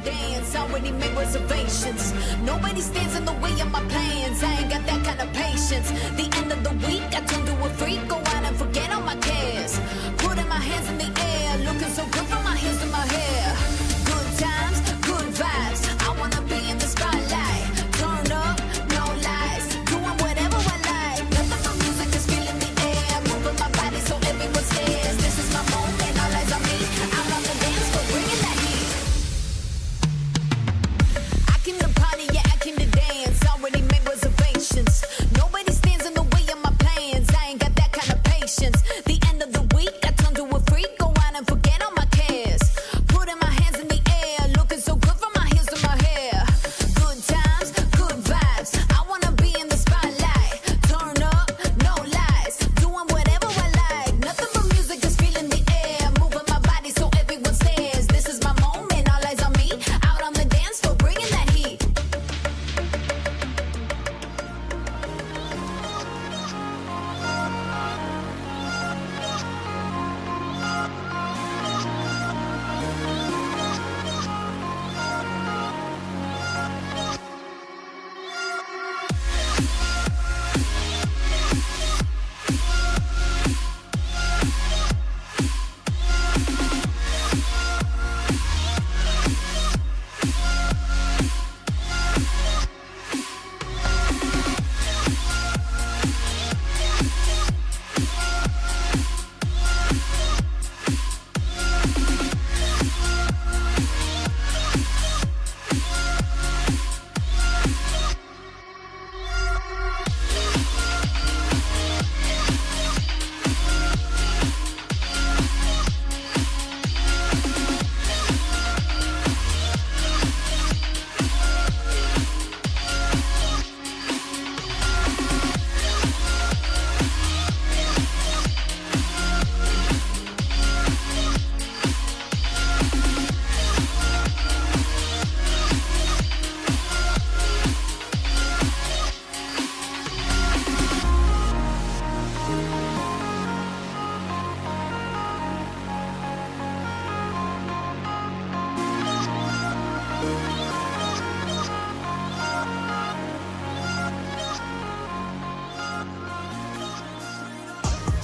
dance, already made reservations. Nobody stands in the way of my plans, I ain't got that kind of patience. The end of the week, I turn to a freak, go out and forget all my cares. Putting my hands in the air, looking so good from my heels to my hair. Good times, good vibes, I wanna be in the spotlight. Turn up, no lies, doing whatever I like. Nothing but music, just feeling the air, moving my body so everyone stares. This is my moment, all eyes on me, out on the dance floor, bringing that heat. I came to party, yeah, I came to dance, already made reservations. Nobody stands in the way of my plans, I ain't got that kind of patience. The end of the week, I turn to a freak, go out and forget all my cares. Putting my hands in the air, looking so good from my heels to my hair. Good times, good vibes, I wanna be in the spotlight. Turn up, no lies, doing whatever I like. Nothing but music, just feeling the air, moving my body so everyone stares. This is my moment, all eyes on me, out on the dance floor, bringing that heat.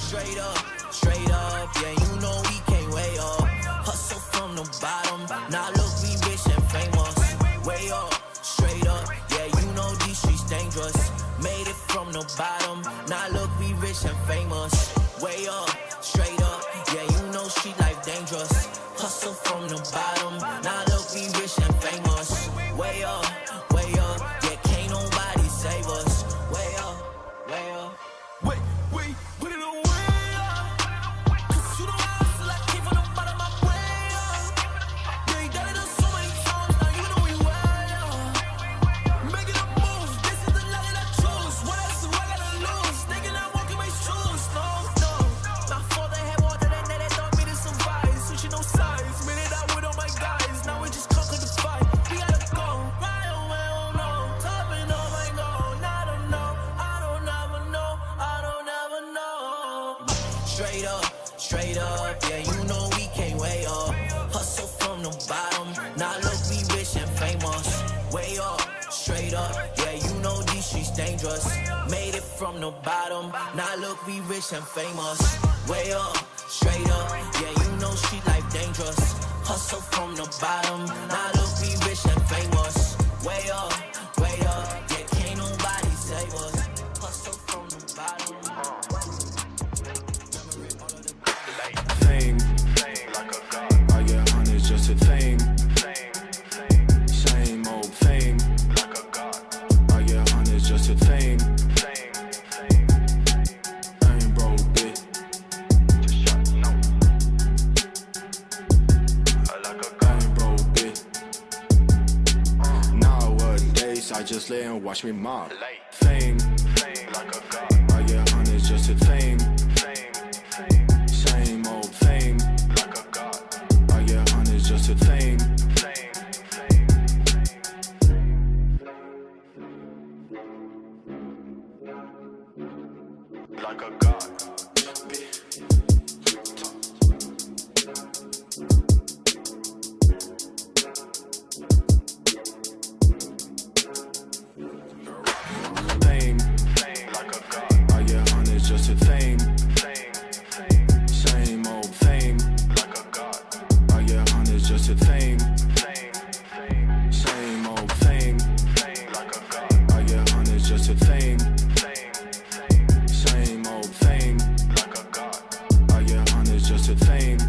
Straight up, yeah, you know we came way up. Hustle from the bottom, now look, we rich and famous. Way up, straight up, yeah, you know these streets dangerous. Made it from the bottom, now look, we rich and famous. Way up, straight up, yeah, you know street life dangerous. Hustle from the bottom, now look, we rich and famous. Way up, yeah, can't nobody save us. Way up. Wait, put it away. 'Cause you know I hustle, I came from the bottom, I'm way up. Yeah, you done it so many times, now you know we way up. Making a move, this is the life that I choose. What else do I gotta lose? Thinking I'm walking my shoes, no. Not for the head water, they taught me to survive. Switching no sides, made it out with all my guys. Now we just conquer the fight. We gotta go right away, oh no. Topping all my goal, I don't know. I don't ever know. Straight up, yeah, you know we came way up. Hustle from the bottom, now look, we rich and famous. Way up, straight up, yeah, you know these streets dangerous. Made it from the bottom, now look, we rich and famous. Way up, straight up, yeah, you know street life dangerous. Hustle from the bottom, now look, we rich and famous. Way up, yeah, can't nobody save us. Hustle from the bottom. Fame, I get hundreds just to fame. Same old fame, I get hundreds just to fame. I ain't broke, bitch. I ain't broke, bitch. Nowadays, I just lay and watch me mob. Fame, I get hundreds just to fame. Same old fame, I get hundreds just to fame. Like a god. just a fame. Same old fame. I get hundreds just a fame. Same old fame. I get hundreds just a fame. Same old fame. I get hundreds just a fame.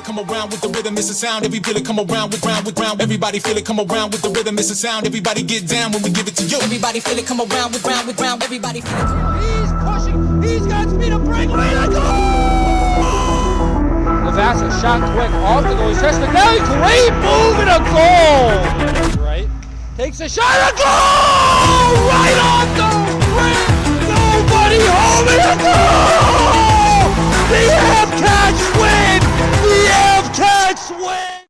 Come around with the rhythm, it's a sound. Every feel it come around with round. Everybody feel it come around with the rhythm, it's a sound. Everybody get down when we give it to you. Everybody feel it come around with round. Everybody feel it. He's pushing. He's got speed to break. Let's go! Lavassa shot quick off the goal. Sestinelli, great move and a goal. Right. Takes a shot, a goal! Right on the rim. Nobody home and a goal! The Avcats win! The Avcats win!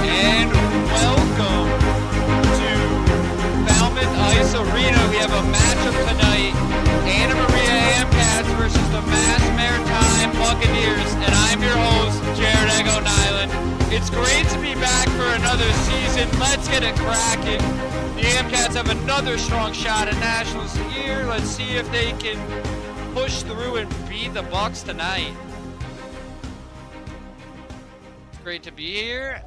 And welcome to Falmouth Ice Arena. We have a matchup tonight. Anna Maria Amcats versus the Mass Maritime Buccaneers. And I'm your host, Jarrett Niland. It's great to be back for another season. Let's get it cracking. The Amcats have another strong shot at Nationals here. Let's see if they can push through and beat the Bucks tonight. It's great to be here.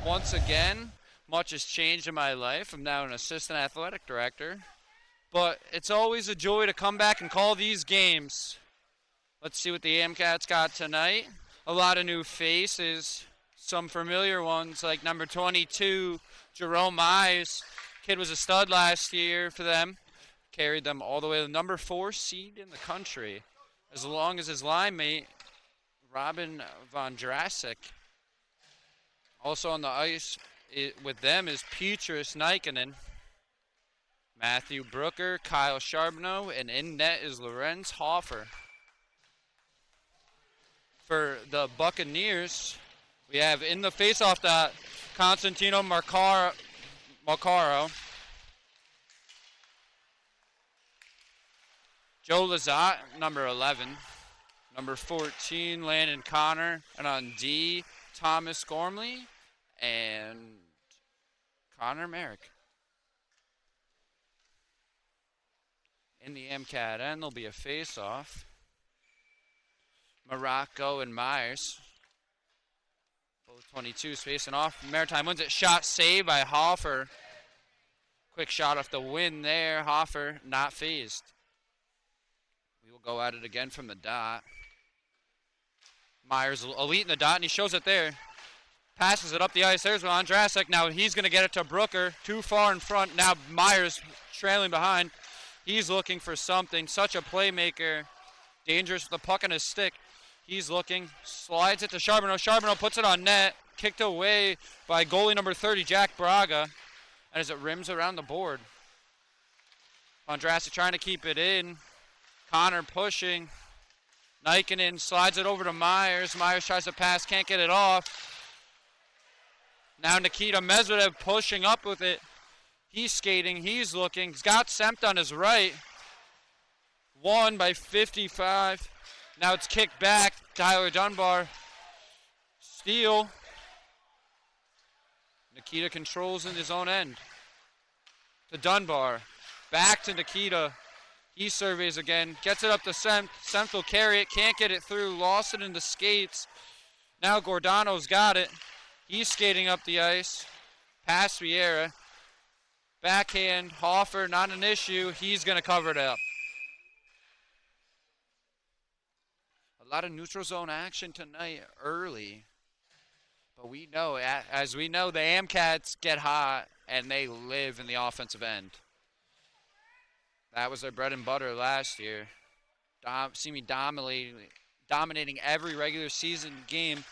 Once again, much has changed in my life. I'm now an assistant athletic director. But it's always a joy to come back and call these games. Let's see what the Amcats got tonight. A lot of new faces. Some familiar ones like number 22, Jerome Mize. Kid was a stud last year for them. Carried them all the way to the number 4 seed in the country. As long as his line mate, Robin Von Drasek. Also on the ice with them is Petrus Nikkanen, Matthew Brooker, Kyle Charbonneau, and in net is Lorenz Hoffer. For the Buccaneers, we have in the faceoff dot Constantino Marcaro, Joe Lazat, number 11, number 14, Landon Connor, and on D, Thomas Gormley and Connor Merrick. In the MCAT end, there'll be a face-off. Morocco and Myers. Both 22s facing off. Maritime wins it. Shot saved by Hoffer. Quick shot off the win there. Hoffer not phased. We will go at it again from the dot. Myers elite in the dot, and he shows it there. Passes it up the ice. There's Ondrasek. Now he's going to get it to Brooker. Too far in front. Now Myers trailing behind. He's looking for something. Such a playmaker. Dangerous with the puck on his stick. He's looking. Slides it to Charbonneau. Charbonneau puts it on net. Kicked away by goalie number 30, Jack Braga. And as it rims around the board. Ondrasek trying to keep it in. Connor pushing. Nikinen slides it over to Myers. Myers tries to pass. Can't get it off. Now Nikita Medvedev pushing up with it. He's skating. He's looking. He's got Sempt on his right. Won by 55. Now it's kicked back. Tyler Dunbar. Steal. Nikita controls in his own end. To Dunbar. Back to Nikita. He surveys again. Gets it up to Sempt. Sempt will carry it. Can't get it through. Lost it in the skates. Now Gordano's got it. He's skating up the ice. Past Vieira. Backhand. Hoffer, not an issue. He's going to cover it up. A lot of neutral zone action tonight early. But we know, as we know, the Amcats get hot and they live in the offensive end. That was their bread and butter last year. See me dominating every regular season game.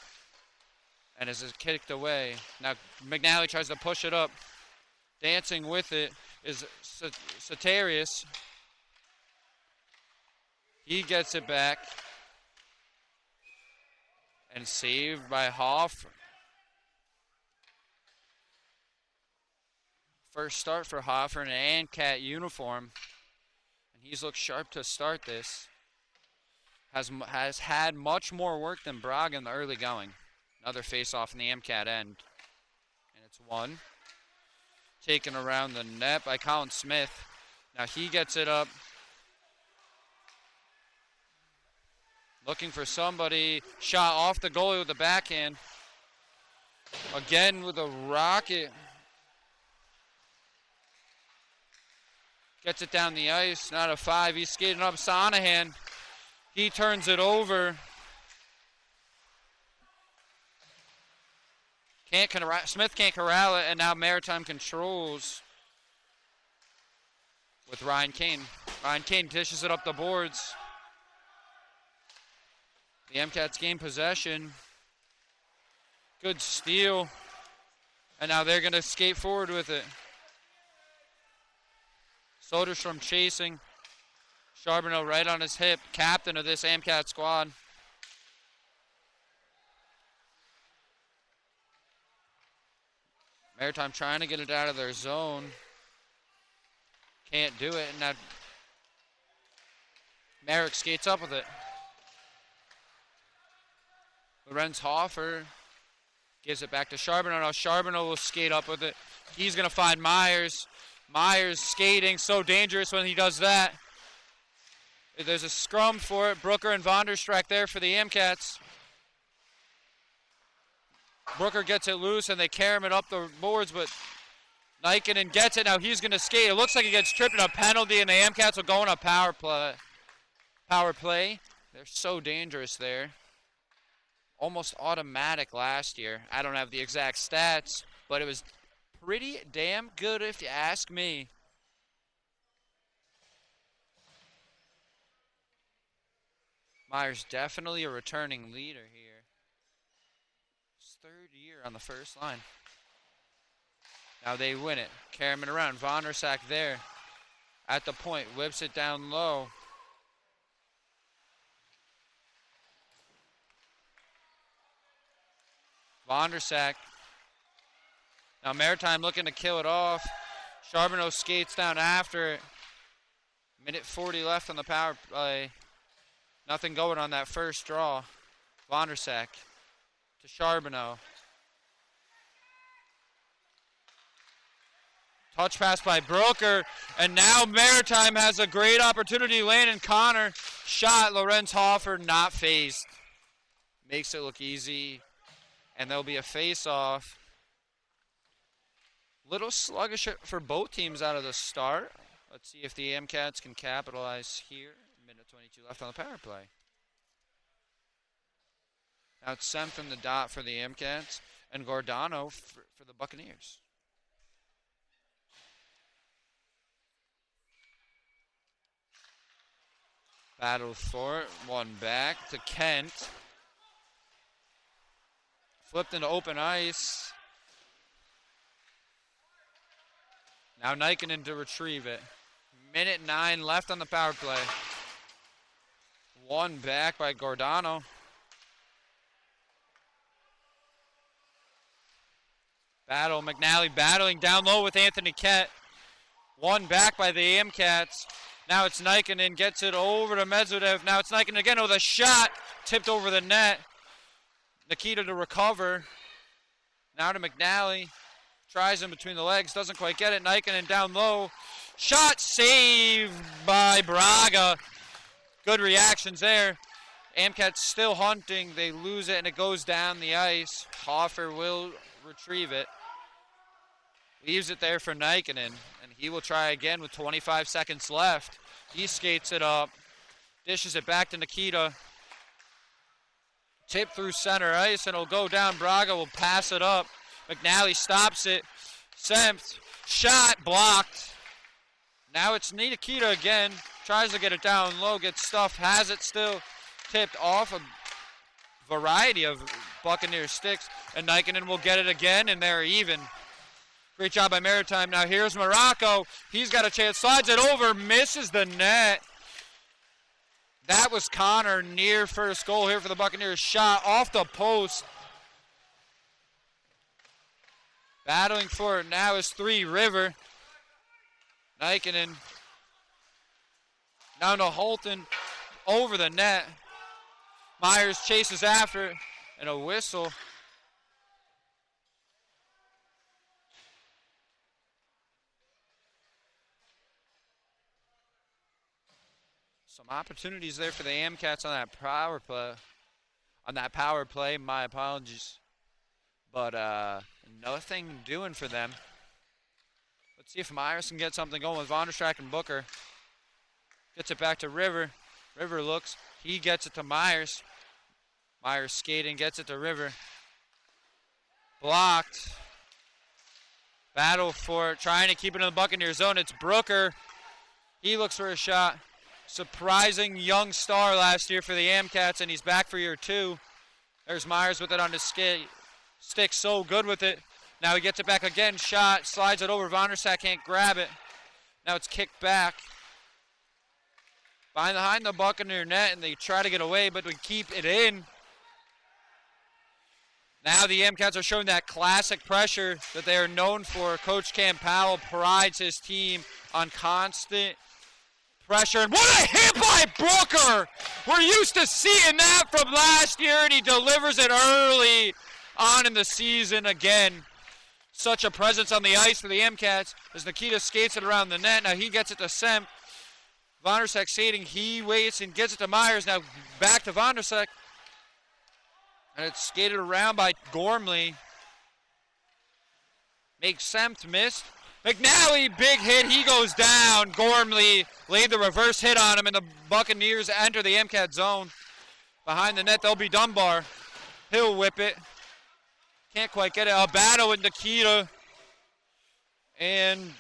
And as it's kicked away. Now McNally tries to push it up. Dancing with it is Satarius. He gets it back. And saved by Hoff. First start for Hoffer in an AMCAT uniform. And he's looked sharp to start this. Has had much more work than Braga in the early going. Another face-off in the AMCAT end. And it's one. Taken around the net by Colin Smith. Now he gets it up. Looking for somebody. Shot off the goalie with the backhand. Again with a rocket. Gets it down the ice. Not a 5. He's skating up Sonahan. He turns it over. Smith can't corral it, and now Maritime controls with Ryan Kane. Ryan Kane dishes it up the boards. The MCATs gain possession. Good steal. And now they're going to skate forward with it. Soderstrom chasing. Charbonneau right on his hip. Captain of this MCAT squad. Maritime trying to get it out of their zone. Can't do it. And now Merrick skates up with it. Lorenz Hoffer gives it back to Charbonneau. Now Charbonneau will skate up with it. He's going to find Myers. Myers skating, so dangerous when he does that. There's a scrum for it. Brooker and Vonderstrak there for the Amcats. Brooker gets it loose and they carry it up the boards, but Nikinen gets it. Now he's going to skate. It looks like he gets tripped in a penalty, and the Amcats will go on a power play. They're so dangerous there. Almost automatic last year. I don't have the exact stats, but it was pretty damn good if you ask me. Myers definitely a returning leader here. His third year on the first line. Now they win it. Carry it around. Vondersack there at the point. Whips it down low. Vondersack. Now Maritime looking to kill it off. Charbonneau skates down after it. Minute 40 left on the power play. Nothing going on that first draw. Vondersack to Charbonneau. Touch pass by Brooker. And now Maritime has a great opportunity. Landon Connor shot. Lorenz Hoffer not phased. makes it look easy, and there'll be a face-off. Little sluggish for both teams out of the start. Let's see if the AMCats can capitalize here. Minute 22 left on the power play. Now it's Sem from the dot for the AMCats, and Gordano for the Buccaneers. Battle for it. One back to Kent. Flipped into open ice. Now Nikinen to retrieve it. Minute 9 left on the power play. One back by Gordano. Battle, McNally battling down low with Anthony Kett. One back by the AMCats. Now it's Nikinen, gets it over to Medvedev. Now it's Nikinen again with a shot. Tipped over the net. Nikita to recover. Now to McNally. Tries him between the legs, doesn't quite get it. Nikinen down low. Shot saved by Braga. Good reactions there. AMCats still hunting. They lose it and it goes down the ice. Hoffer will retrieve it. Leaves it there for Nikinen, and he will try again with 25 seconds left. He skates it up, dishes it back to Nikita. Tip through center ice, and it'll go down. Braga will pass it up. McNally stops it. Semth, shot blocked. Now it's Nikita again. Tries to get it down low, gets stuffed, has it still. Tipped off a variety of Buccaneers sticks, and Nikinen will get it again, and they're even. Great job by Maritime. Now here's Morocco. He's got a chance. Slides it over. Misses the net. That was Connor near first goal here for the Buccaneers. Shot off the post. Battling for it now is 3 River. Nikinen. Down to Holton. Over the net. Myers chases after it. And a whistle. Some opportunities there for the AMCats on that power play. My apologies. But nothing doing for them. Let's see if Myers can get something going with Vonderstrack and Booker. Gets it back to River. River looks. He gets it to Myers. Myers skating, gets it to River. Blocked. Battle for it, trying to keep it in the Buccaneer zone. It's Brooker. He looks for a shot. Surprising young star last year for the AMCats, and he's back for year 2. There's Myers with it on his stick, so good with it. Now he gets it back again, shot, slides it over. Vondersack can't grab it. Now it's kicked back. Behind the Buccaneer net, and they try to get away, but we keep it in. Now the AMCats are showing that classic pressure that they are known for. Coach Cam Powell prides his team on constant pressure. And what a hit by Brooker! We're used to seeing that from last year, and he delivers it early on in the season again. Such a presence on the ice for the AMCats as Nikita skates it around the net. Now he gets it to Sem. Vondersack skating, he waits and gets it to Myers. Now back to Vondersack. And it's skated around by Gormley. Makes Semth miss. McNally, big hit, he goes down. Gormley laid the reverse hit on him, and the Buccaneers enter the AMCAT zone. Behind the net, they'll be Dunbar. He'll whip it. Can't quite get it. A battle with Nikita and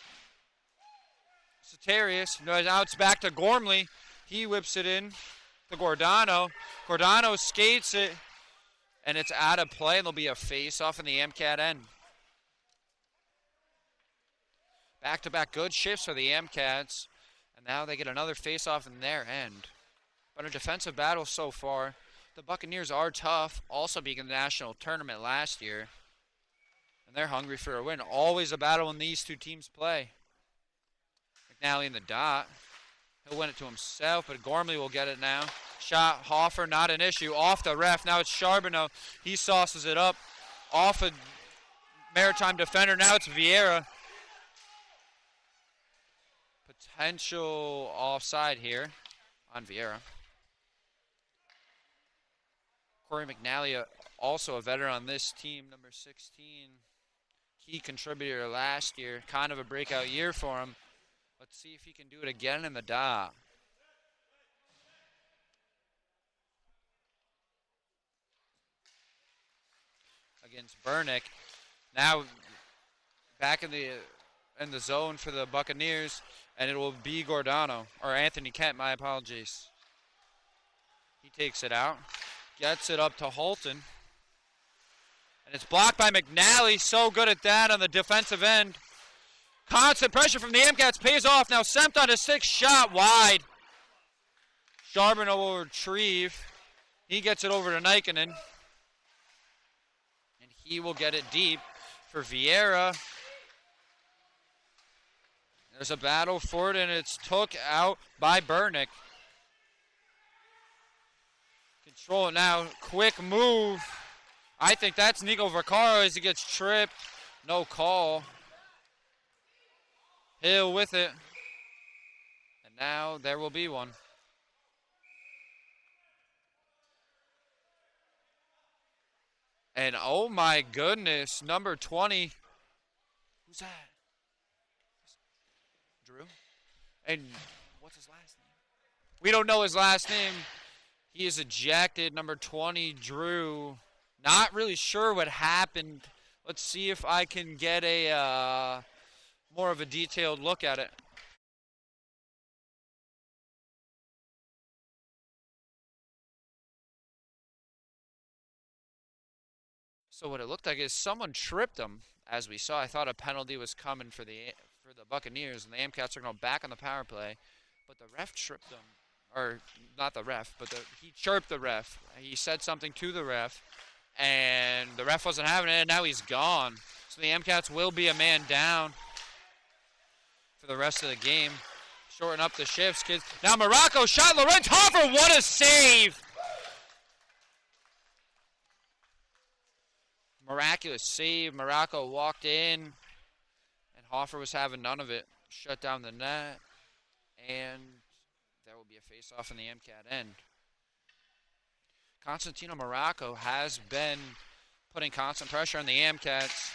Satarius. Now it's back to Gormley. He whips it in to Gordano. Gordano skates it, and it's out of play, and there'll be a face-off in the AMCAT end. Back-to-back good shifts for the AMCATs, and now they get another face-off in their end. But a defensive battle so far. The Buccaneers are tough, also being in the national tournament last year. And they're hungry for a win. Always a battle when these two teams play. McNally in the dot. He'll win it to himself, but Gormley will get it now. Shot, Hoffer, not an issue. Off the ref. Now it's Charbonneau. He sauces it up. Off a Maritime defender. Now it's Vieira. Potential offside here on Vieira. Corey McNally, also a veteran on this team, number 16. Key contributor last year. Kind of a breakout year for him. Let's see if he can do it again in the DII. Against Burnick. Now back in the zone for the Buccaneers, and it will be Gordano, or Anthony Kent, my apologies. He takes it out, gets it up to Holton, and it's blocked by McNally. So good at that on the defensive end. Constant pressure from the MCATs pays off. Now Sempt on a 6 shot wide. Charbonneau will retrieve. He gets it over to Nikinen. And he will get it deep for Vieira. There's a battle for it, and it's took out by Burnick. Control it now. Quick move. I think that's Nico Vaccaro as he gets tripped. No call. Hill with it. And now there will be one. And oh my goodness, number 20. Who's that? Drew? And what's his last name? We don't know his last name. He is ejected, number 20, Drew. Not really sure what happened. Let's see if I can get a more of a detailed look at it. So what it looked like is someone tripped him, as we saw. I thought a penalty was coming for the Buccaneers, and the Amcats are going back on the power play, but the ref tripped him. Or not the ref, but he chirped the ref. He said something to the ref, and the ref wasn't having it, and now he's gone. So the Amcats will be a man down for the rest of the game. Shorten up the shifts, kids. Now Morocco shot. Lorenz Hoffer, what a save! Miraculous save. Morocco walked in, and Hoffer was having none of it. Shut down the net, and there will be a face-off in the MCAT end. Constantino Morocco has been putting constant pressure on the AMCATs,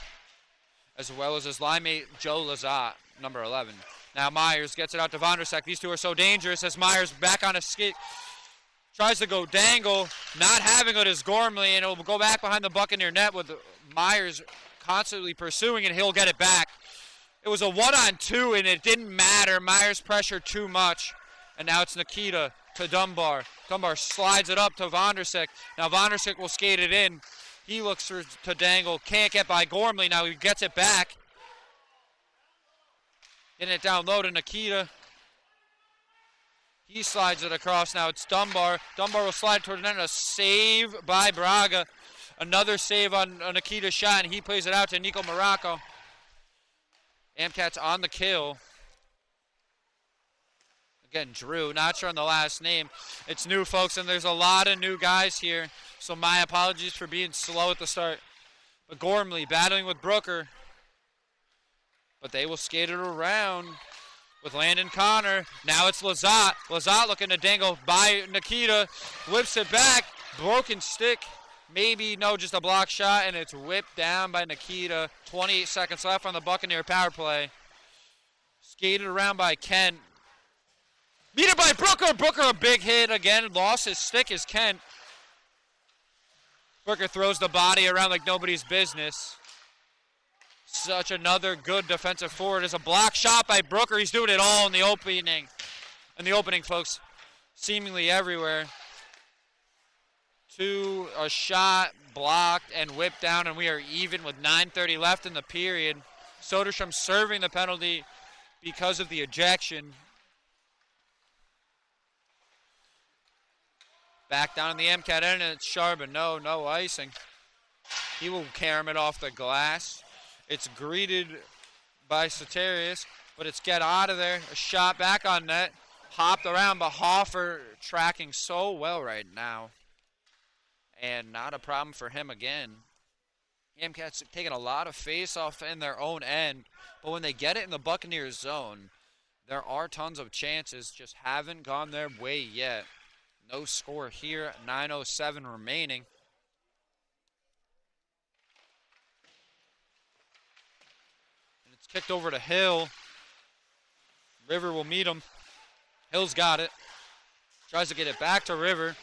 as well as his line mate Joe Lazat, number 11. Now Myers gets it out to Vondrasek. These two are so dangerous as Myers back on a skate. Tries to go dangle, not having it is Gormley, and it will go back behind the Buccaneer net with Myers constantly pursuing, and he'll get it back. It was a 1-on-2, and it didn't matter. Myers pressured too much, and now it's Nikita to Dunbar. Dunbar slides it up to Vondrasek. Now Vondrasek will skate it in. He looks to dangle, can't get by Gormley. Now he gets it back. Getting it down low to Nikita. He slides it across. Now it's Dunbar. Dunbar will slide toward the net. A save by Braga. Another save on Nikita's shot, and he plays it out to Nico Morocco. Amcats on the kill. Again, Drew, not sure on the last name. It's new, folks, and there's a lot of new guys here, so my apologies for being slow at the start. But Gormley battling with Brooker. But they will skate it around with Landon Connor. Now it's Lazat. Lazat looking to dangle by Nikita. Whips it back. Broken stick. Maybe, no, just a block shot, and it's whipped down by Nikita. 28 seconds left on the Buccaneer power play. Skated around by Kent. Beat it by Brooker. Brooker, a big hit again. Lost his stick is Kent. Brooker throws the body around like nobody's business. Such another good defensive forward. Is a block shot by Brooker. He's doing it all in the opening. In the opening, folks. Seemingly everywhere. A shot blocked and whipped down, and we are even with 9:30 left in the period. Soderstrom serving the penalty because of the ejection. Back down in the MCAT end, and it's Charbonneau, no icing. He will carom it off the glass. It's greeted by Soterius, but it's get out of there. A shot back on net. Hopped around, but Hoffer tracking so well right now. And not a problem for him again. Amcats taking a lot of face-off in their own end, but when they get it in the Buccaneers zone, there are tons of chances, just haven't gone their way yet. No score here, 9:07 remaining. kicked over to Hill. River will meet him. Hill's got it. Tries to get it back to River.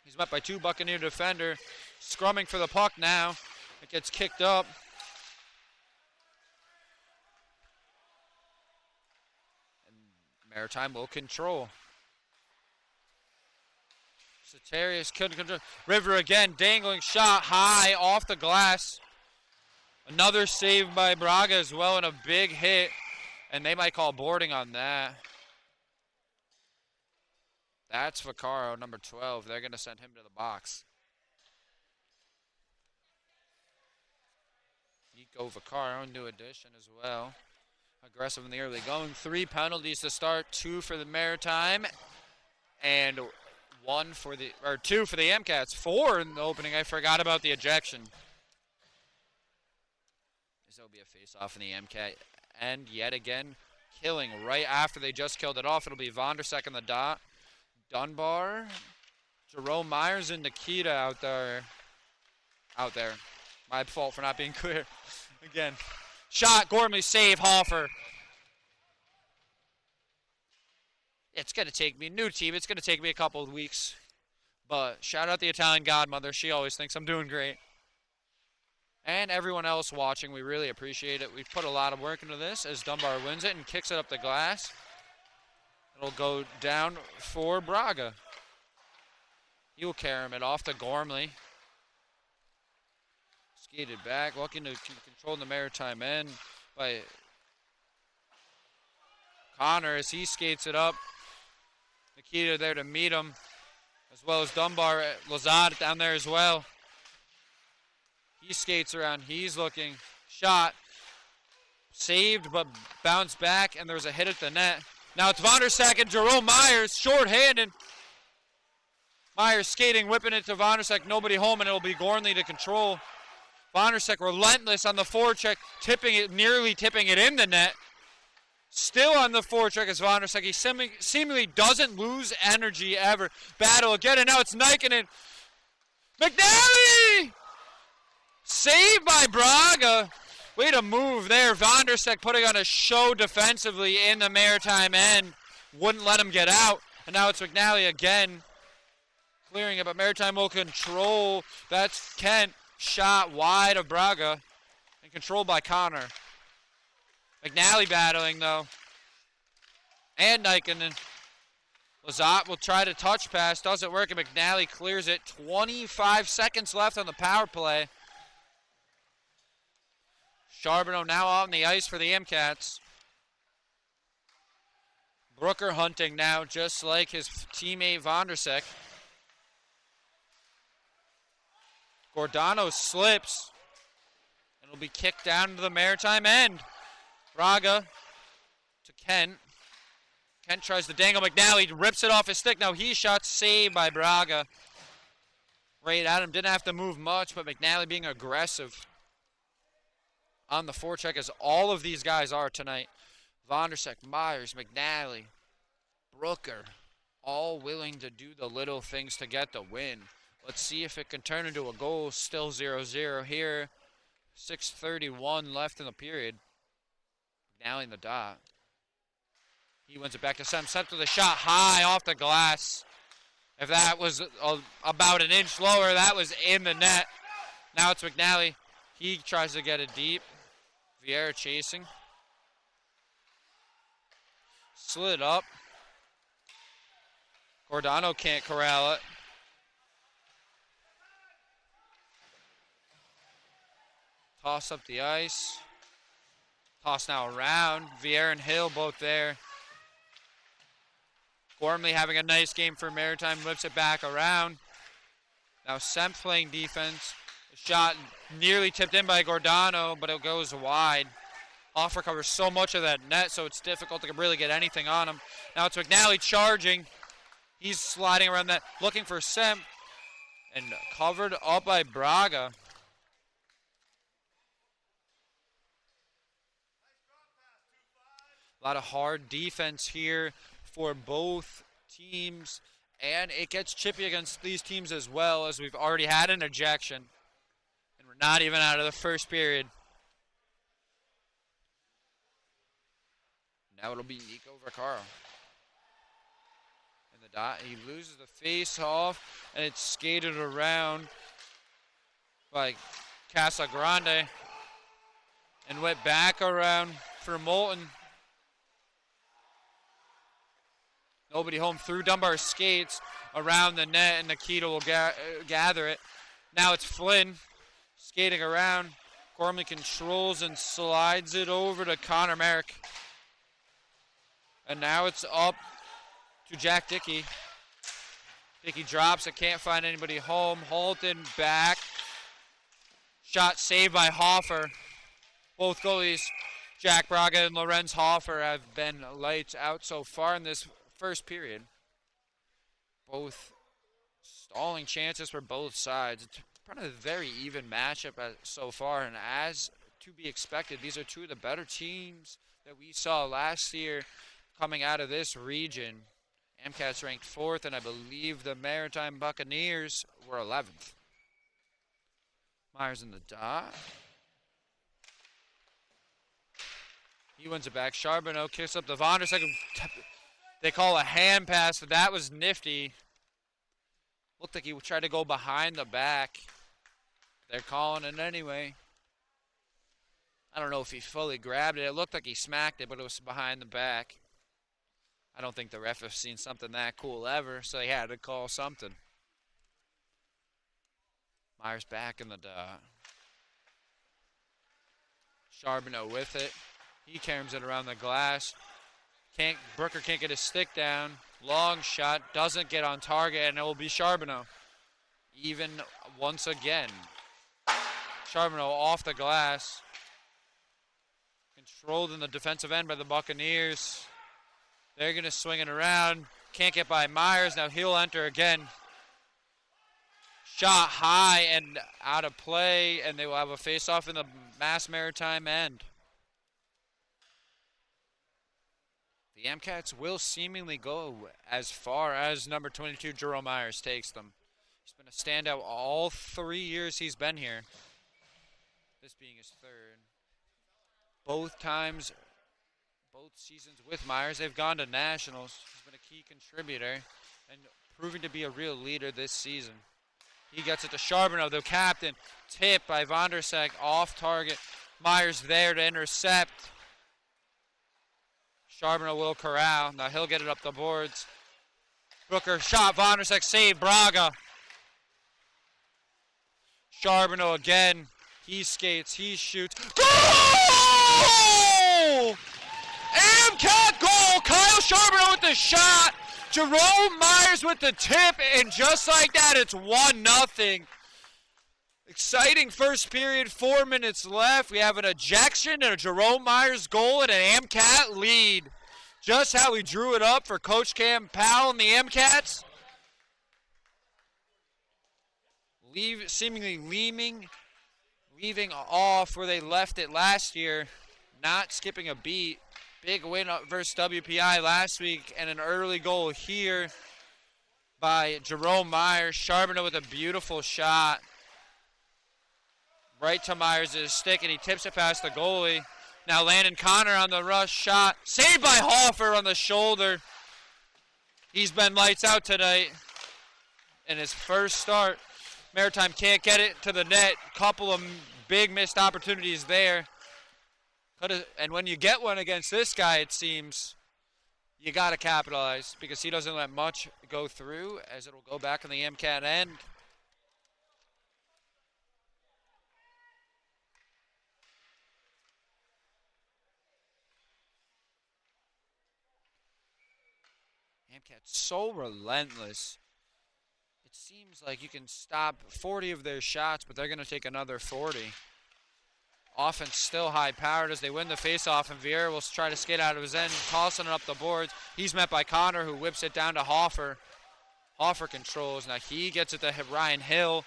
He's met by 2 Buccaneer defender. Scrumming for the puck now. It gets kicked up. And Maritime will control. Satarius couldn't control. River again, dangling shot high off the glass. Another save by Braga as well, and a big hit. And they might call boarding on that. That's Vaccaro, number 12. They're going to send him to the box. Nico Vaccaro, new addition as well. Aggressive in the early going. 3 penalties to start, 2 for the Maritime, and 2 for the MCATs. 4 in the opening. I forgot about the ejection. This will be a face-off in the MCAT. And yet again, killing right after they just killed it off. It'll be Vondersek in the dot. Dunbar, Jerome Myers, and Nikita out there. My fault for not being clear. Again. Shot, Gormley, save, Hoffer. It's going to take me, new team, it's going to take me a couple of weeks. But shout out the Italian godmother. She always thinks I'm doing great. And everyone else watching, we really appreciate it. We've put a lot of work into this as Dunbar wins it and kicks it up the glass. It'll go down for Braga. He'll carry him it off to Gormley. Skated back, looking to control the Maritime end by Connor as he skates it up. Nikita there to meet him, as well as Dunbar, Lazard down there as well. He skates around, he's looking, shot, saved but bounced back, and there was a hit at the net. Now it's Vondersek and Jerome Myers, short-handed. Myers skating, whipping it to Vondersek, nobody home, and it'll be Gormley to control. Vondersek relentless on the forecheck, nearly tipping it in the net. Still on the forecheck is Vondersek. He seemingly doesn't lose energy ever. Battle again, and now it's Nikinen. McNally! Saved by Braga. Way to move there. Vondersek putting on a show defensively in the Maritime end. Wouldn't let him get out. And now it's McNally again. Clearing it, but Maritime will control. That's Kent. Shot wide of Braga. And controlled by Connor. McNally battling though. And Nikinen. Lazat will try to touch pass. Doesn't work, and McNally clears it. 25 seconds left on the power play. Charbonneau now on the ice for the MCATs. Brooker hunting now, just like his teammate Vondersek. Gordano slips. And will be kicked down to the Maritime end. Braga to Kent. Kent tries to dangle McNally, rips it off his stick. Now he shot, saved by Braga. Right at him, didn't have to move much, but McNally being aggressive on the forecheck, as all of these guys are tonight. Vondersek, Myers, McNally, Brooker, all willing to do the little things to get the win. Let's see if it can turn into a goal. Still 0-0 here. 6:31 left in the period. McNally in the dot. He wins it back to Sem. Sem to the shot high off the glass. If that was about an inch lower, that was in the net. Now it's McNally. He tries to get it deep. Vieira chasing. Slid up. Gordano can't corral it. Toss up the ice. Toss now around. Vieira and Hill both there. Gormley having a nice game for Maritime. Whips it back around. Now Semp playing defense. The shot nearly tipped in by Gordano, but it goes wide. Hoffer covers so much of that net, so it's difficult to really get anything on him. Now it's McNally charging. He's sliding around that, looking for Semp. And covered up by Braga. A lot of hard defense here for both teams, and it gets chippy against these teams as well, as we've already had an ejection, and we're not even out of the first period. Now it'll be Nico Vaccaro. And the dot, he loses the face off, and it's skated around by Casagrande and went back around for Moulton. Nobody home through Dunbar skates around the net, and Nikita will gather it. Now it's Flynn skating around. Gormley controls and slides it over to Connor Merrick. And now it's up to Jack Dickey. Dickey drops it, can't find anybody home. Halton back. Shot saved by Hoffer. Both goalies, Jack Braga and Lorenz Hoffer, have been lights out so far in this first period. Both stalling chances for both sides. It's kind of a very even matchup so far, and as to be expected, these are two of the better teams that we saw last year coming out of this region. MCAT's ranked 4th, and I believe the Maritime Buccaneers were 11th. Myers in the dot. He wins it back. Charbonneau kicks up the Vonderseck. They call a hand pass, but that was nifty. Looked like he tried to go behind the back. They're calling it anyway. I don't know if he fully grabbed it. It looked like he smacked it, but it was behind the back. I don't think the ref has seen something that cool ever, so he had to call something. Myers back in the dot. Charbonneau with it. He carries it around the glass. Brooker can't get his stick down. Long shot, doesn't get on target, and it will be Charbonneau. Even once again. Charbonneau off the glass. Controlled in the defensive end by the Buccaneers. They're going to swing it around. Can't get by Myers. Now he'll enter again. Shot high and out of play, and they will have a face-off in the Mass Maritime end. The MCATs will seemingly go as far as number 22, Jerome Myers, takes them. He's been a standout all 3 years he's been here. This being his 3rd. Both seasons with Myers, they've gone to nationals. He's been a key contributor and proving to be a real leader this season. He gets it to Charbonneau, the captain. Tip by Vonderseck, off target. Myers there to intercept. Charbonneau will corral. Now he'll get it up the boards. Brooker shot, Vonderseck save, Braga. Charbonneau again. He skates, he shoots. Goal! MCAT goal! Kyle Charbonneau with the shot. Jerome Myers with the tip, and just like that, it's 1-0. Exciting first period, 4 minutes left. We have an ejection and a Jerome Myers goal and an MCAT lead. Just how we drew it up for Coach Cam Powell and the MCATs. Seemingly leaving off where they left it last year, not skipping a beat. Big win versus WPI last week, and an early goal here by Jerome Myers. Charbonneau with a beautiful shot. Right to Myers' stick, and he tips it past the goalie. Now Landon Connor on the rush shot. Saved by Hoffer on the shoulder. He's been lights out tonight in his first start. Maritime can't get it to the net. Couple of big missed opportunities there. And when you get one against this guy, it seems you got to capitalize because he doesn't let much go through, as it'll go back in the MCAT end. MCAT's so relentless. It seems like you can stop 40 of their shots, but they're going to take another 40. Offense still high-powered as they win the face-off, and Vieira will try to skate out of his end, tossing it up the boards. He's met by Connor, who whips it down to Hoffer. Hoffer controls. Now he gets it to Ryan Hill.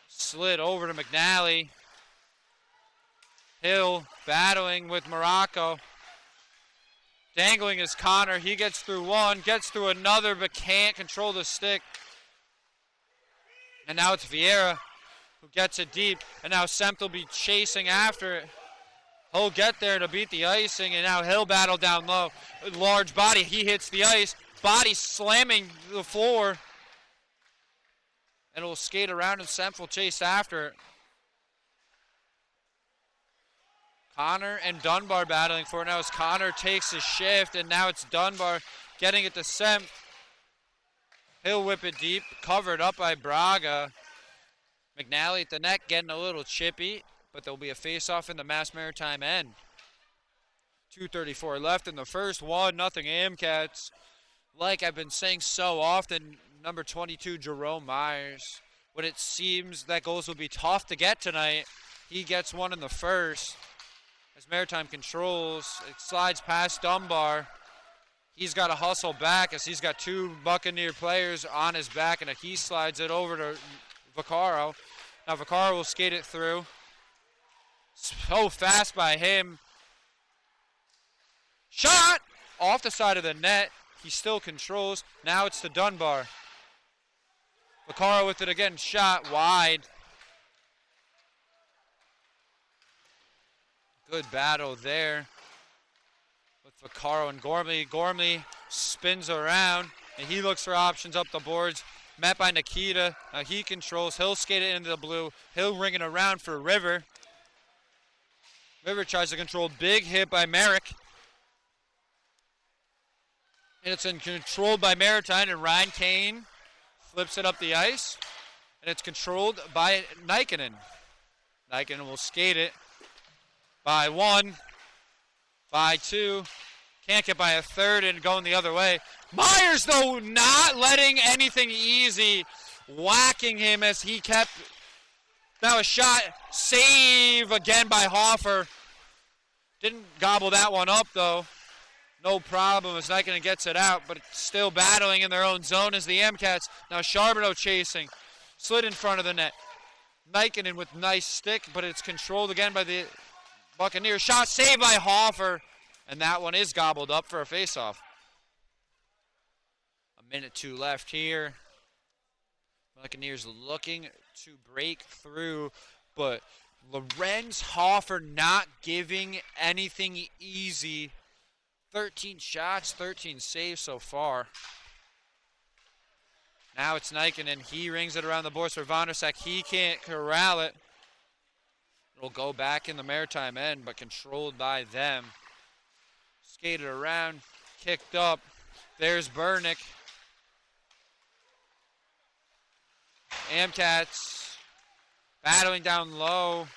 Slid over to McNally. Hill battling with Morocco. Dangling is Connor. He gets through one, gets through another, but can't control the stick. And now it's Vieira who gets it deep, and now Sempt will be chasing after it. He'll get there to beat the icing, and now he'll battle down low. Large body, he hits the ice. Body slamming the floor. And it will skate around, and Semp will chase after it. Connor and Dunbar battling for it now as Connor takes his shift, and now it's Dunbar getting it to Semp. He'll whip it deep, covered up by Braga. McNally at the net getting a little chippy, but there'll be a face-off in the Mass Maritime end. 2:34 left in the first, 1-0 Amcats. Like I've been saying so often, number 22, Jerome Myers. When it seems that goals will be tough to get tonight, he gets one in the first. As Maritime controls, it slides past Dunbar. He's got to hustle back as he's got 2 Buccaneer players on his back, and he slides it over to Vaccaro. Now Vaccaro will skate it through. So fast by him. Shot! Off the side of the net. He still controls. Now it's to Dunbar. Vaccaro with it again. Shot wide. Good battle there with Vaccaro and Gormley. Gormley spins around, and he looks for options up the boards. Met by Nikita. Now he controls. He'll skate it into the blue. He'll ring it around for River. River tries to control. Big hit by Merrick. And it's controlled by Maritime, and Ryan Kane flips it up the ice. And it's controlled by Nikinen. Nikinen will skate it by 1, by 2. Can't get by a third and going the other way. Myers, though, not letting anything easy. Whacking him as he kept. Now a shot. Save again by Hoffer. Didn't gobble that one up, though. No problem as Nikinen gets it out, but still battling in their own zone as the Amcats. Now Charbonneau chasing. Slid in front of the net. Nikinen with nice stick, but it's controlled again by the Buccaneers. Shot saved by Hoffer, and that one is gobbled up for a faceoff. 1:02 left here. Buccaneers looking to break through, but Lorenz Hoffer not giving anything easy. 13 shots, 13 saves so far. Now it's Nikinen. He rings it around the boards for Vondersack. He can't corral it. It'll go back in the Maritime end, but controlled by them. Skated around, kicked up. There's Burnick. Amcats battling down low.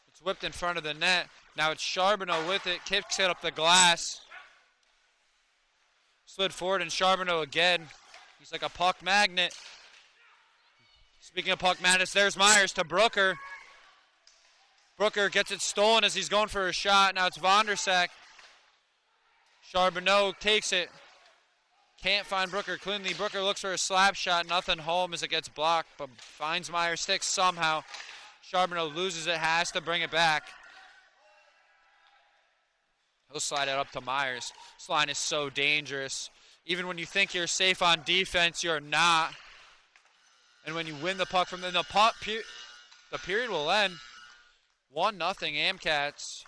It's whipped in front of the net. Now it's Charbonneau with it. Kicks it up the glass. Slid forward, and Charbonneau again. He's like a puck magnet. Speaking of puck magnets, there's Myers to Brooker. Brooker gets it stolen as he's going for a shot. Now it's Vondersack. Charbonneau takes it. Can't find Brooker cleanly. Brooker looks for a slap shot. Nothing home as it gets blocked, but finds Myers' stick somehow. Charbonneau loses it, has to bring it back. He'll slide it up to Myers. This line is so dangerous. Even when you think you're safe on defense, you're not. And when you win the puck from the period will end. 1-0 Amcats.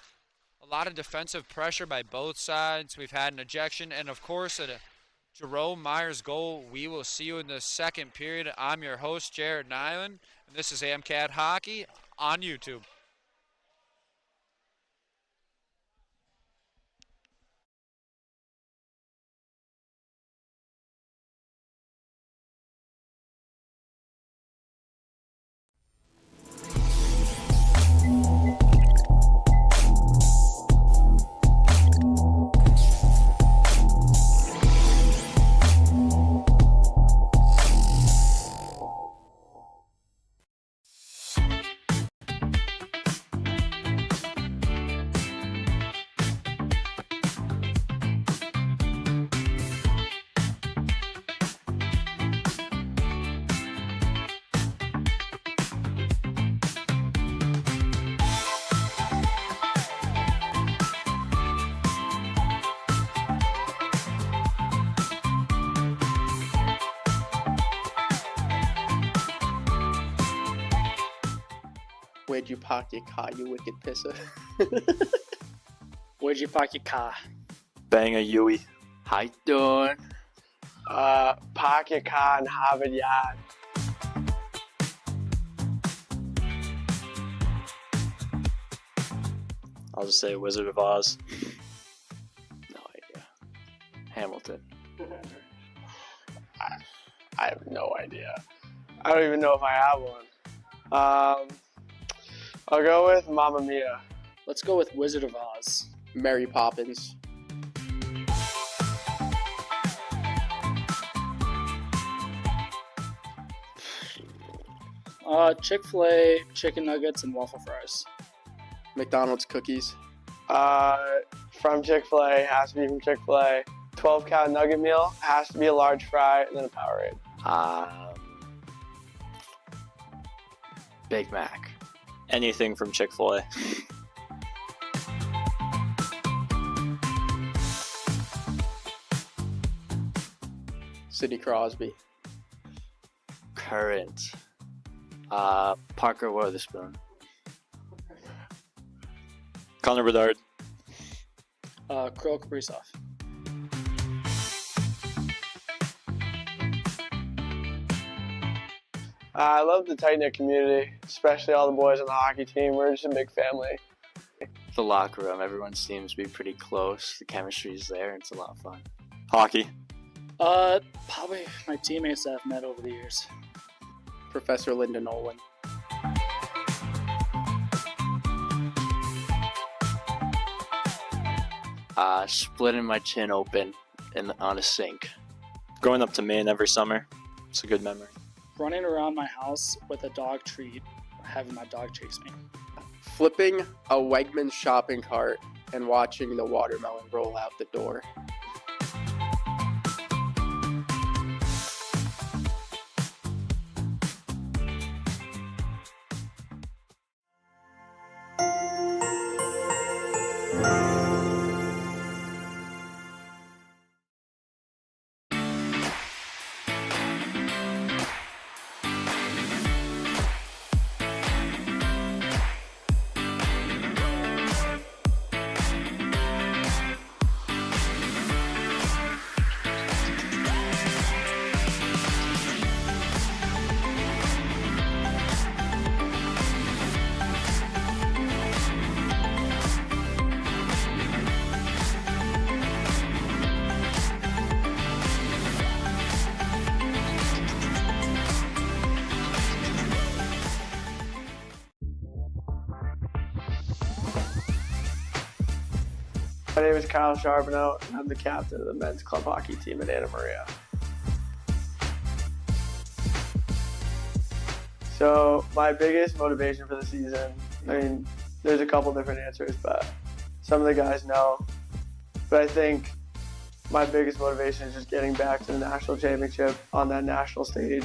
A lot of defensive pressure by both sides. We've had an ejection, and of course a Jerome Myers goal. We will see you in the second period. I'm your host, Jarrett Niland, and this is Amcat Hockey on YouTube. Where'd you park your car, you wicked pisser? Where'd you park your car? Bang a Yui. How you doing? Park your car in Harvard Yard. I'll just say Wizard of Oz. No idea. Hamilton. I have no idea. I don't even know if I have one. I'll go with Mamma Mia. Let's go with Wizard of Oz. Mary Poppins. Chick-fil-A, chicken nuggets, and waffle fries. McDonald's cookies. From Chick-fil-A, has to be from Chick-fil-A. 12-count nugget meal, has to be a large fry, and then a Powerade. Big Mac. Anything from Chick-fil-A. Sidney Crosby. Current. Parker Witherspoon. Connor Bedard. Kirill Kaprizov. I love the tight-knit community, especially all the boys on the hockey team. We're just a big family. The locker room. Everyone seems to be pretty close. The chemistry is there. It's a lot of fun. Hockey. Probably my teammates that I've met over the years. Professor Linda Nolan. Splitting my chin open on a sink. Going up to Maine every summer. It's a good memory. Running around my house with a dog treat, having my dog chase me. Flipping a Wegmans shopping cart and watching the watermelon roll out the door. My name is Kyle Charbonneau, and I'm the captain of the men's club hockey team at Anna Maria. So my biggest motivation for the season, there's a couple different answers, but some of the guys know. But I think my biggest motivation is just getting back to the national championship on that national stage,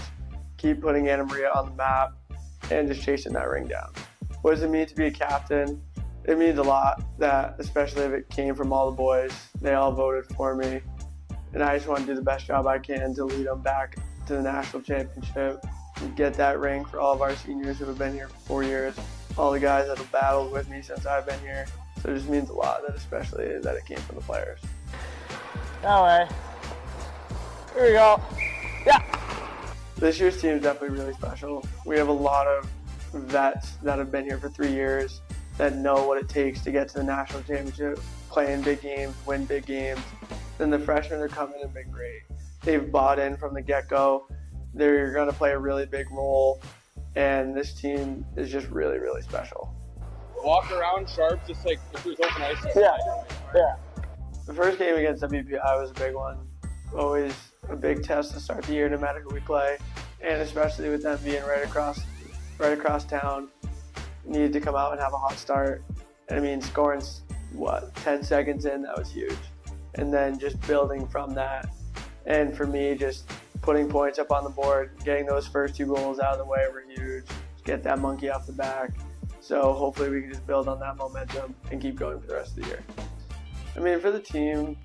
keep putting Anna Maria on the map, and just chasing that ring down. What does it mean to be a captain? It means a lot, that especially if it came from all the boys. They all voted for me, and I just want to do the best job I can to lead them back to the national championship and get that ring for all of our seniors who have been here for 4 years, all the guys that have battled with me since I've been here. So it just means a lot, that especially that it came from the players. That way. Here we go. Yeah. This year's team is definitely really special. We have a lot of vets that have been here for 3 years, that know what it takes to get to the national championship, play in big games, win big games. Then the freshmen are coming and been great. They've bought in from the get-go. They're going to play a really big role, and this team is just really, really special. Walk around sharp, just like if it was open ice. Yeah. The first game against WPI was a big one. Always a big test to start the year, no matter who we play, and especially with them being right across town. Needed to come out and have a hot start. And scoring, 10 seconds in, that was huge. And then just building from that. And for me, just putting points up on the board, getting those first 2 goals out of the way were huge. Get that monkey off the back. So hopefully we can just build on that momentum and keep going for the rest of the year. For the team,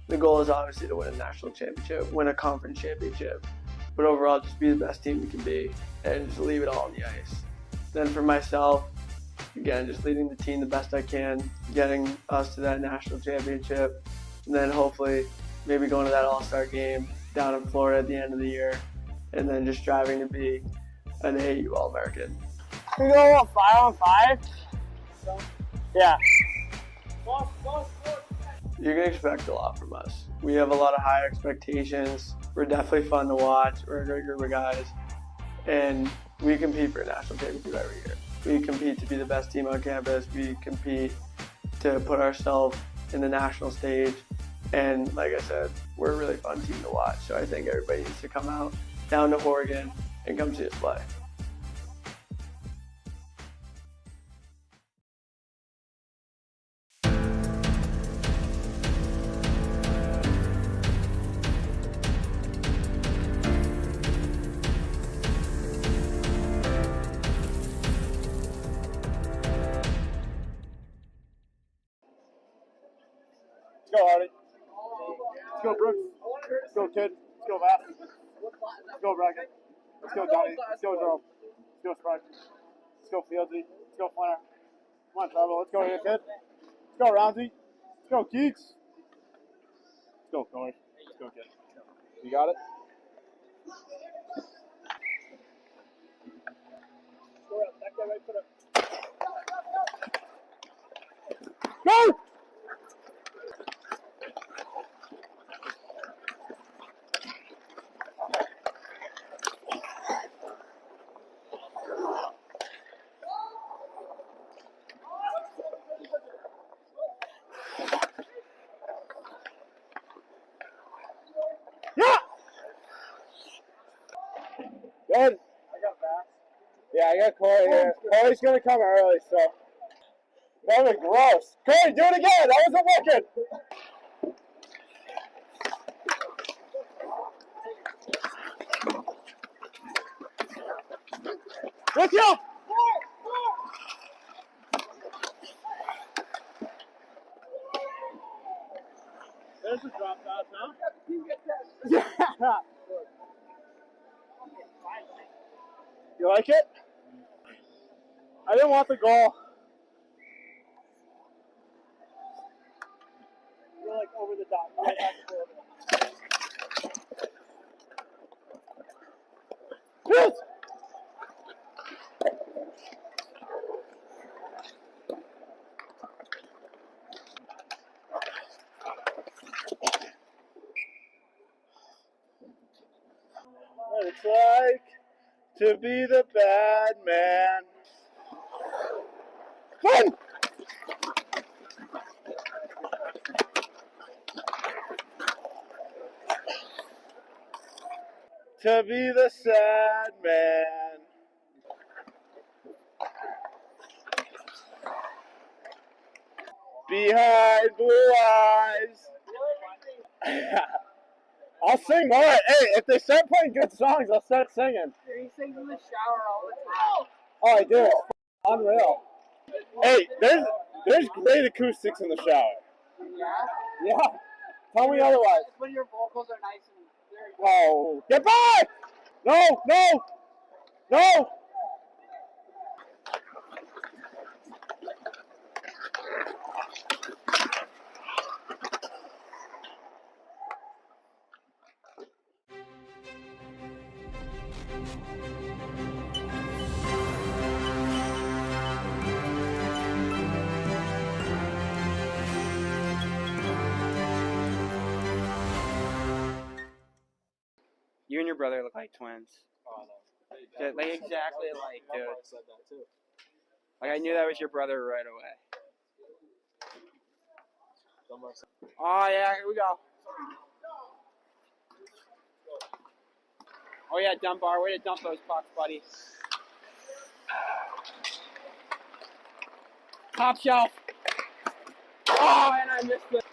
the goal is obviously to win a national championship, win a conference championship. But overall, just be the best team we can be and just leave it all on the ice. Then for myself, again, just leading the team the best I can, getting us to that national championship, and then hopefully maybe going to that All-Star game down in Florida at the end of the year, and then just striving to be an AAU All-American. We go 5-on-5. Yeah. You can expect a lot from us. We have a lot of high expectations. We're definitely fun to watch. We're a great group of guys, and we compete for a national championship every year. We compete to be the best team on campus. We compete to put ourselves in the national stage. And like I said, we're a really fun team to watch. So I think everybody needs to come out down to Oregon and come see us play. Let's go, Hardy. Let's go, Brooks. Let's go, kid. Let's go, Matt. Let's go, Bracken. Let's go, Donnie. Let's go, Jerome. Let's go, Sprite. Let's go, Fieldsy. Let's go, Flanner. Come on, Trevor. Let's go here, kid. Let's go, Roundsy. Let's go, Keeks. Let's go, Corey. Let's go, kid. You got it? Go! Yeah! Good. Yeah, I got Corey here. Corey's gonna come early, so. That was gross. Corey, do it again. That wasn't working. Let's go! There's a drop pass now. Yeah. You like it? I didn't want the goal. You're like over the top. Yes! What it's like to be the bad man. Fun! To be the sad man. Behind blue eyes. I'll sing more. Hey, if they start playing good songs, I'll start singing. He sings in the shower all the time. Oh, I do. It's unreal. Hey, there's great acoustics in the shower. Yeah? Yeah. Tell me otherwise. It's when your vocals are nice and very good. Oh, get back! No, no, no! You and your brother look like twins. Oh, no. Like exactly alike, dude. I said that too. Like I knew that was your brother right away. Oh yeah, here we go. Oh yeah, Dunbar, way to dump those pucks, buddy. Top shelf. Oh, and I missed it.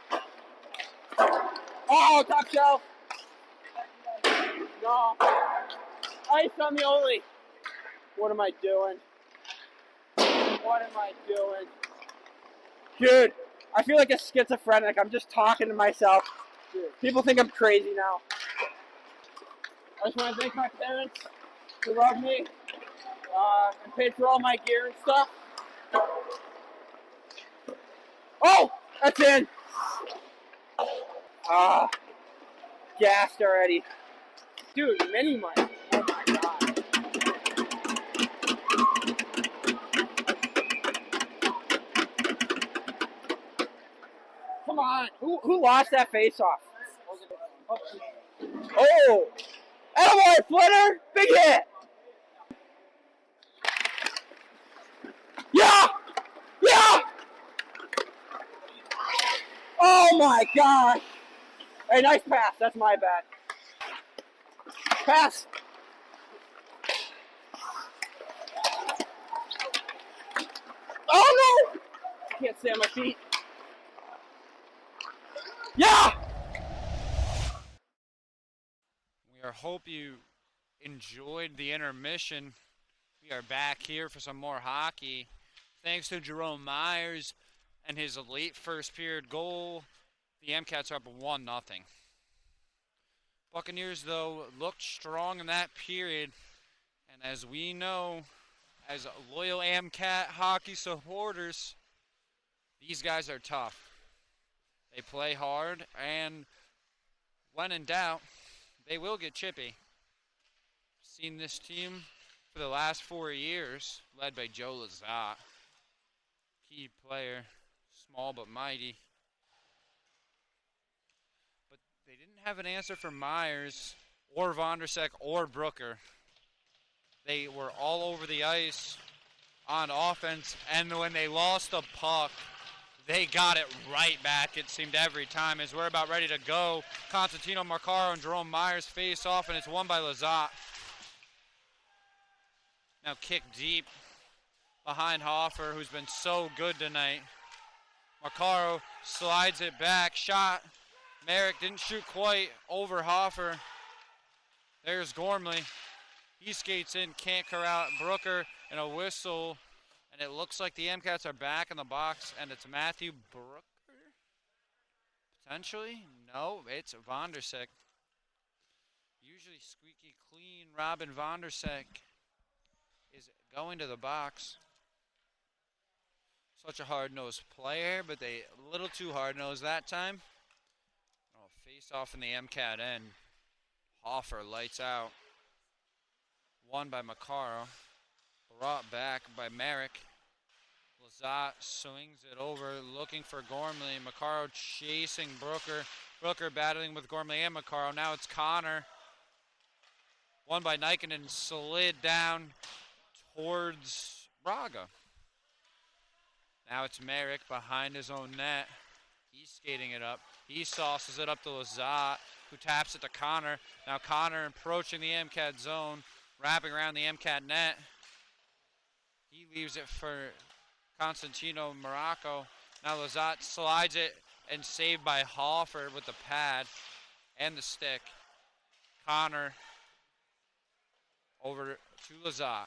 Oh, top shelf. No. Ice on the only. What am I doing? What am I doing? Dude, I feel like a schizophrenic. I'm just talking to myself. People think I'm crazy now. I just want to thank my parents who love me and paid for all my gear and stuff. Oh, that's in. Ah, gassed already. Dude, mini mic. Oh my god. Come on. Who lost that face-off? Oh! Attaboy, Flitter! Big hit! Yeah! Yeah! Oh my gosh! Hey, nice pass. That's my bad. Pass! Oh no! I can't stay on my feet. Yeah! We hope you enjoyed the intermission. We are back here for some more hockey. Thanks to Jerome Myers and his late first period goal, the MCats are up 1-0. Buccaneers, though, looked strong in that period. And as we know, as loyal MCat hockey supporters, these guys are tough. They play hard, and when in doubt, they will get chippy. Seen this team for the last 4 years, led by Joe Lazat. Key player, small but mighty. But they didn't have an answer for Myers or Vondersek or Brooker. They were all over the ice on offense, and when they lost the puck, they got it right back, it seemed, every time. As we're about ready to go, Constantino Marcaro and Jerome Myers face off, and it's won by Lazat. Now kick deep behind Hoffer, who's been so good tonight. Marcaro slides it back, shot. Merrick didn't shoot quite over Hoffer. There's Gormley. He skates in, can't corral Brooker, and a whistle. And it looks like the MCats are back in the box, and it's Matthew Brooker? Potentially? No, it's Vondersek. Usually squeaky clean Robin Vondersek is going to the box. Such a hard-nosed player, but they a little too hard-nosed that time. Oh, face off in the MCAT end. Hoffer lights out. Won by Marcaro. Brought back by Merrick. Lazat swings it over, looking for Gormley. Marcaro chasing Brooker. Brooker battling with Gormley and Marcaro. Now it's Connor. Won by Nikinen, slid down towards Braga. Now it's Merrick behind his own net. He's skating it up. He sauces it up to Lazat, who taps it to Connor. Now Connor approaching the MCAT zone, wrapping around the MCAT net. He leaves it for Constantino Morocco. Now Lazat slides it and saved by Hoffer with the pad and the stick. Connor over to Lazat.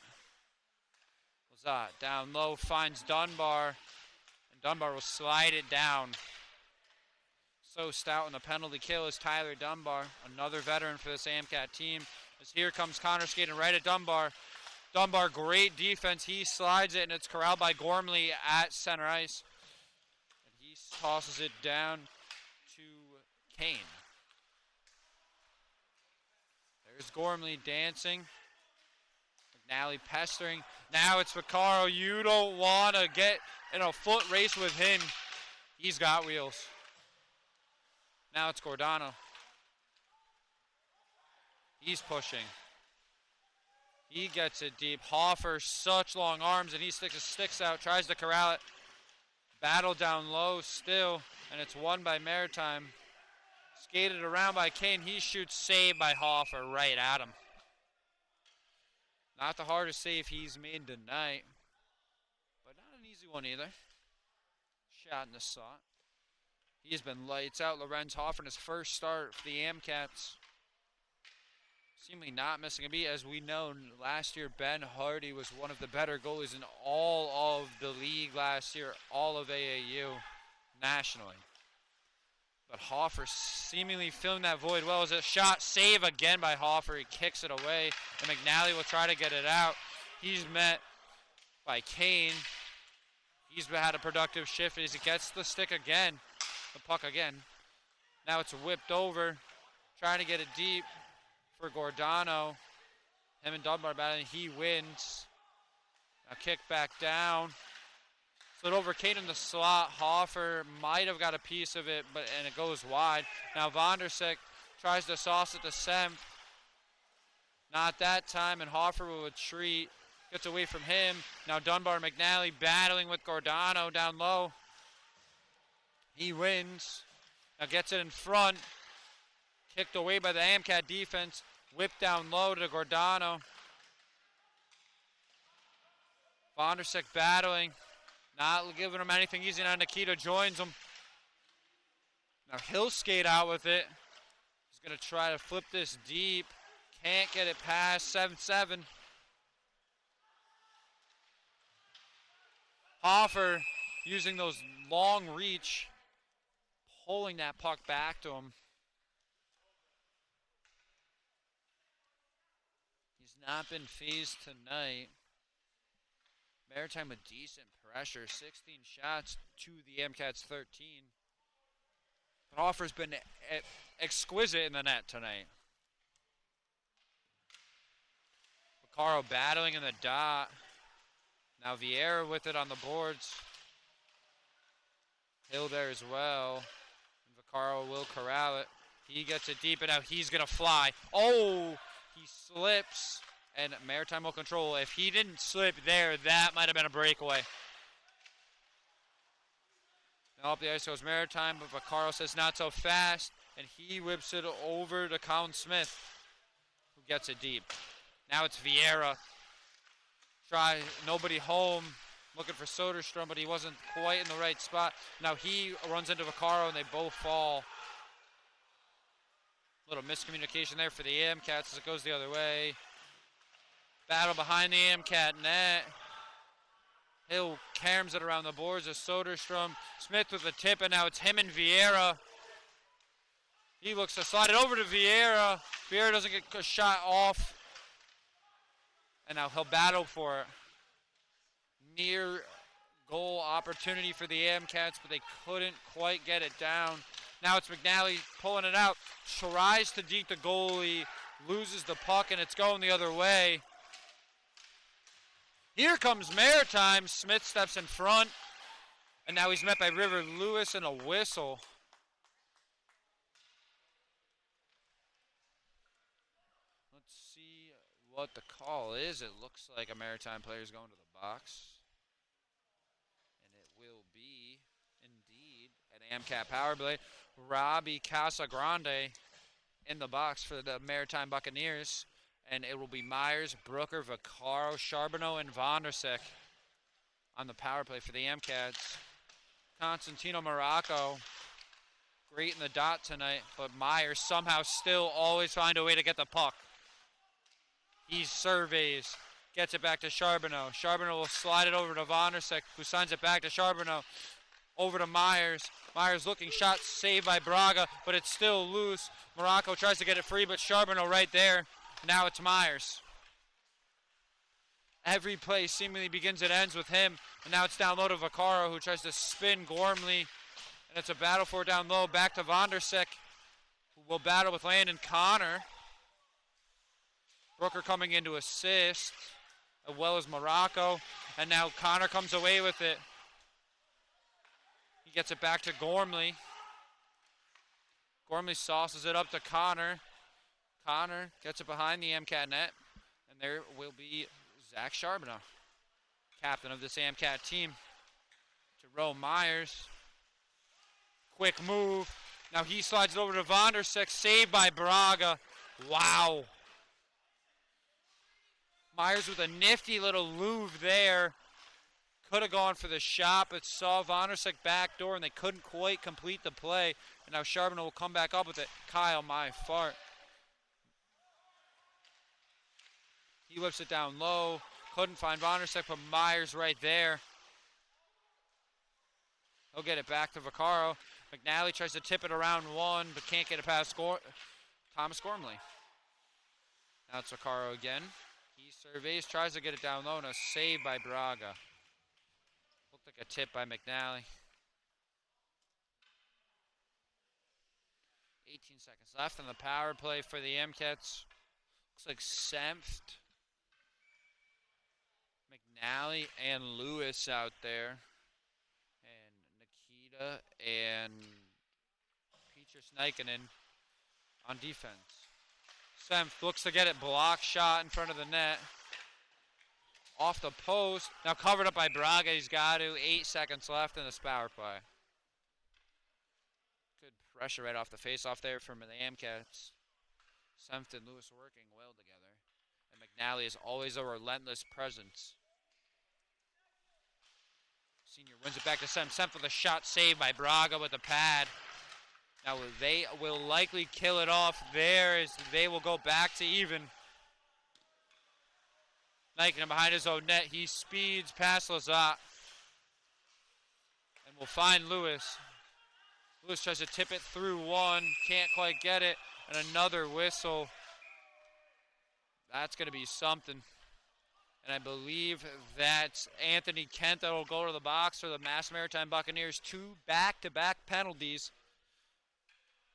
Lazat down low finds Dunbar, and Dunbar will slide it down. So stout in the penalty kill is Tyler Dunbar, another veteran for this AMCAT team. As here comes Connor skating right at Dunbar. Dunbar, great defense. He slides it, and it's corralled by Gormley at center ice. And he tosses it down to Kane. There's Gormley dancing. McNally pestering. Now it's Vaccaro. You don't want to get in a foot race with him. He's got wheels. Now it's Gordano. He's pushing. He gets it deep. Hoffer, such long arms, and he sticks his sticks out, tries to corral it. Battle down low still, and it's won by Maritime. Skated around by Kane. He shoots, saved by Hoffer right at him. Not the hardest save he's made tonight, but not an easy one either. Shot in the slot. He's been lights out. Lorenz Hoffer in his first start for the AMCats. Seemingly not missing a beat. As we know, last year Ben Hardy was one of the better goalies in all of the league last year, all of AAU nationally. But Hoffer seemingly filling that void well. As a shot, save again by Hoffer. He kicks it away, and McNally will try to get it out. He's met by Kane. He's had a productive shift as he gets the stick again, the puck again. Now it's whipped over, trying to get it deep for Giordano. Him and Dunbar battling, he wins. Now kick back down. Slid over Kane in the slot. Hoffer might have got a piece of it, and it goes wide. Now Vondersek tries to sauce it to Semp. Not that time, and Hoffer will retreat. Gets away from him. Now Dunbar and McNally battling with Giordano down low. He wins. Now gets it in front. Kicked away by the AMCAT defense. Whipped down low to Giordano. Vondersek battling. Not giving him anything easy. Now Nikita joins him. Now he'll skate out with it. He's going to try to flip this deep. Can't get it past 7-7. Hoffer using those long reach, pulling that puck back to him. He's not been phased tonight. Maritime with decent pressure, 16 shots to the MCAT's 13. But Hoffer's been exquisite in the net tonight. Vaccaro battling in the dot. Now Vieira with it on the boards. Hill there as well. And Vaccaro will corral it. He gets it deep, and now he's going to fly. Oh, he slips, and Maritime will control. If he didn't slip there, that might have been a breakaway. Now up the ice goes Maritime, but Vaccaro says not so fast, and he whips it over to Colin Smith, who gets it deep. Now it's Vieira. Nobody home, looking for Soderstrom, but he wasn't quite in the right spot. Now he runs into Vaccaro, and they both fall. Little miscommunication there for the AMCATs as it goes the other way. Battle behind the AMCAT net. Hill caroms it around the boards of Soderstrom. Smith with a tip, and now it's him and Vieira. He looks to slide it over to Vieira. Vieira doesn't get a shot off. And now he'll battle for it. Near goal opportunity for the AMCATs, but they couldn't quite get it down. Now it's McNally pulling it out. Tries to deke the goalie. Loses the puck, and it's going the other way. Here comes Maritime. Smith steps in front. And now he's met by River Lewis and a whistle. Let's see what the call is. It looks like a Maritime player is going to the box. And it will be, indeed, an AMCAT power play. Robbie Casagrande in the box for the Maritime Buccaneers. And it will be Myers, Brooker, Vaccaro, Charbonneau, and Vondersek on the power play for the AMCATs. Constantino Morocco, great in the dot tonight, but Myers somehow still always find a way to get the puck. He surveys, gets it back to Charbonneau. Charbonneau will slide it over to Vondersek, who signs it back to Charbonneau. Over to Myers. Myers looking, shot saved by Braga, but it's still loose. Morocco tries to get it free, but Charbonneau right there. Now it's Myers. Every play seemingly begins and ends with him. And now it's down low to Vaccaro, who tries to spin Gormley. And it's a battle for it down low. Back to Vondersek, who will battle with Landon Connor. Brooker coming in to assist, as well as Morocco. And now Connor comes away with it. He gets it back to Gormley. Gormley sauces it up to Connor. Connor gets it behind the AMCAT net. And there will be Zach Charbonneau, captain of this AMCAT team. Jerome Myers. Quick move. Now he slides it over to Vondersek. Saved by Braga. Wow. Myers with a nifty little move there. Could have gone for the shot, but saw Vondersek backdoor, and they couldn't quite complete the play. And now Charbonneau will come back up with it. Kyle, my fart. He whips it down low. Couldn't find Vondersek, but Myers right there. He'll get it back to Vaccaro. McNally tries to tip it around one, but can't get it past Thomas Gormley. Now it's Vaccaro again. He surveys, tries to get it down low, and a save by Braga. Look to like a tip by McNally. 18 seconds left on the power play for the MCATs. Looks like Senft, McNally, and Lewis out there. And Nikita and Petrus Nikinen on defense. Senft looks to get it blocked shot in front of the net. Off the post. Now covered up by Braga. He's got to. 8 seconds left in this power play. Good pressure right off the face-off there from the AMCATs. Senft and Lewis working well together. And McNally is always a relentless presence. Senior wins it back to Senft. Senft with a shot saved by Braga with a pad. Now they will likely kill it off there as they will go back to even. Nikon behind his own net. He speeds past Lazat. And will find Lewis. Lewis tries to tip it through one. Can't quite get it. And another whistle. That's going to be something. And I believe that's Anthony Kent that will go to the box for the Mass Maritime Buccaneers. 2 back-to-back penalties.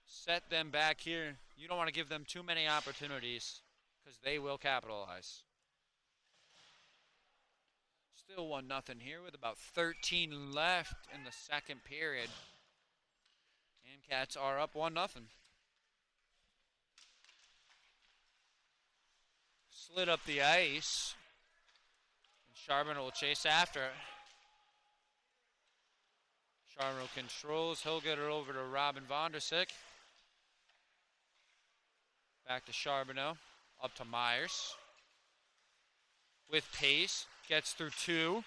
Set them back here. You don't want to give them too many opportunities because they will capitalize. Still 1-0 here with about 13 left in the second period. AMCATs are up 1-0. Slid up the ice. And Charbonneau will chase after it. Charbonneau controls. He'll get it over to Robin Vondersick. Back to Charbonneau. Up to Myers. With pace. Gets through 2.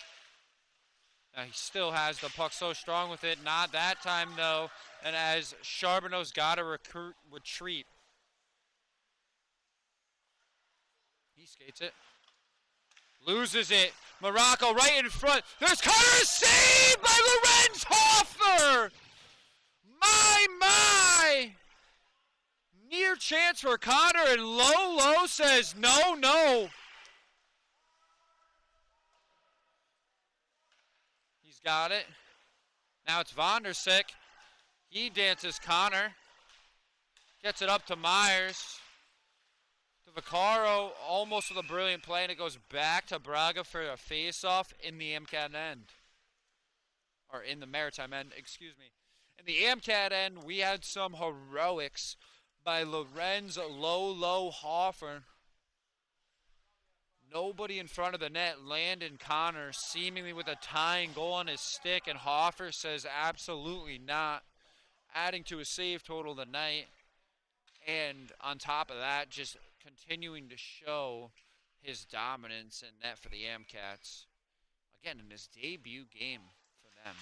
Now he still has the puck so strong with it. Not that time though. And as Charbonneau's got to retreat. He skates it. Loses it. Morocco right in front. There's Connor saved by Lorenz Hoffer. My. Near chance for Connor and Low says no. He's got it. Now it's Vondersick. He dances Connor. Gets it up to Myers. To Vaccaro, almost with a brilliant play, and it goes back to Braga for a face-off in the MCAT end. Or in the Maritime end, excuse me. In the AMCAT end, we had some heroics by Lorenz Low Hoffer. Nobody in front of the net. Landon Connor seemingly with a tying goal on his stick, and Hoffer says absolutely not, adding to his save total tonight. And on top of that, just continuing to show his dominance in net for the AMCATs. Again, in his debut game for them.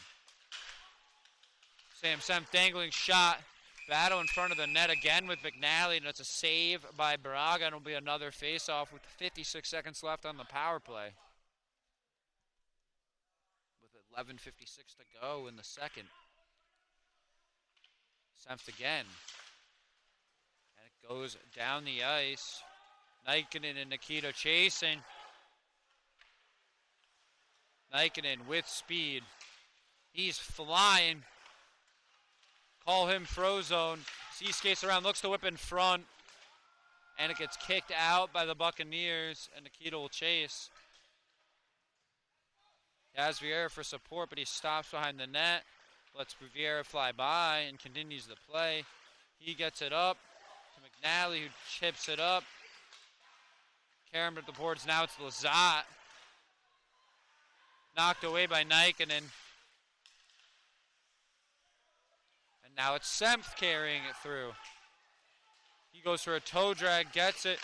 Sam Senft dangling shot. Battle in front of the net again with McNally, and it's a save by Braga, and it'll be another face-off with 56 seconds left on the power play. With 11:56 to go in the second. Senft again. And it goes down the ice. Nikinen and Nikita chasing. Nikinen with speed. He's flying. Call him Frozone. He skates around, looks to whip in front. And it gets kicked out by the Buccaneers, and Nikita will chase. He has Vieira for support, but he stops behind the net. Lets Vieira fly by and continues the play. He gets it up to McNally, who chips it up. Karam at the boards. Now it's Lazat. Knocked away by Nikinen. And now it's Senft carrying it through. He goes for a toe drag, gets it,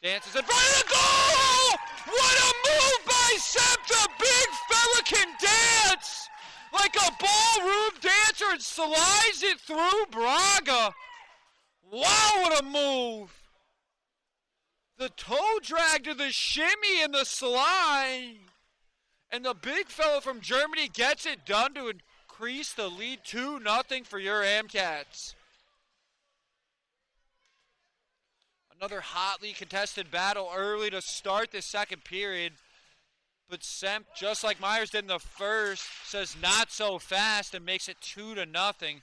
dances it, right in the goal! What a move by Senft! A big fella can dance! Like a ballroom dancer and slides it through Braga. Wow, what a move! The toe drag to the shimmy and the slide. And the big fella from Germany gets it done to increase the lead 2-0 for your AMCATs. Another hotly contested battle early to start the second period. But Semp, just like Myers did in the first, says not so fast and makes it 2-0.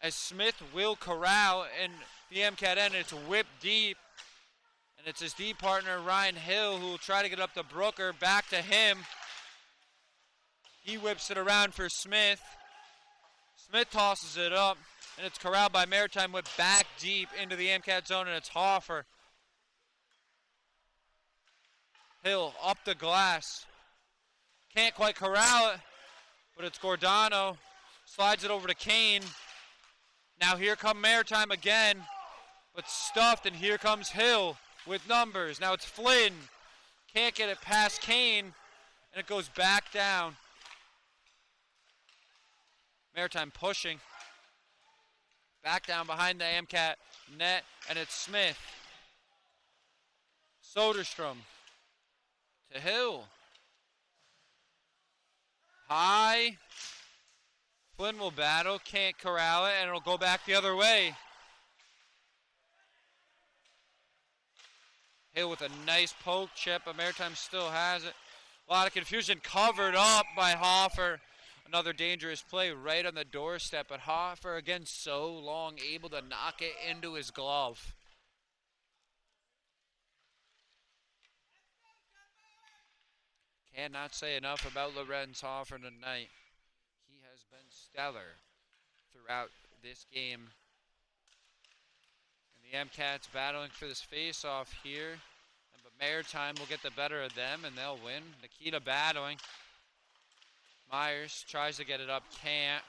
As Smith will corral and the MCAT end, it's whipped deep. And it's his D partner, Ryan Hill, who will try to get up to Brooker. Back to him. He whips it around for Smith. Smith tosses it up, and it's corralled by Maritime, whip back deep into the MCAT zone, and it's Hoffer. Hill up the glass. Can't quite corral it, but it's Gordano. Slides it over to Kane. Now here come Maritime again, but stuffed, and here comes Hill with numbers. Now it's Flynn. Can't get it past Kane, and it goes back down. Maritime pushing. Back down behind the MCAT net, and it's Smith. Soderstrom to Hill. High. Flynn will battle, can't corral it, and it'll go back the other way. Hill with a nice poke chip, but Maritime still has it. A lot of confusion, covered up by Hoffer. Another dangerous play right on the doorstep, but Hoffer again so long, able to knock it into his glove. Cannot say enough about Lorenz Hoffer tonight. He has been stellar throughout this game. And the MCAT's battling for this face-off here. But Maritime will get the better of them, and they'll win. Nikita battling. Myers tries to get it up, can't.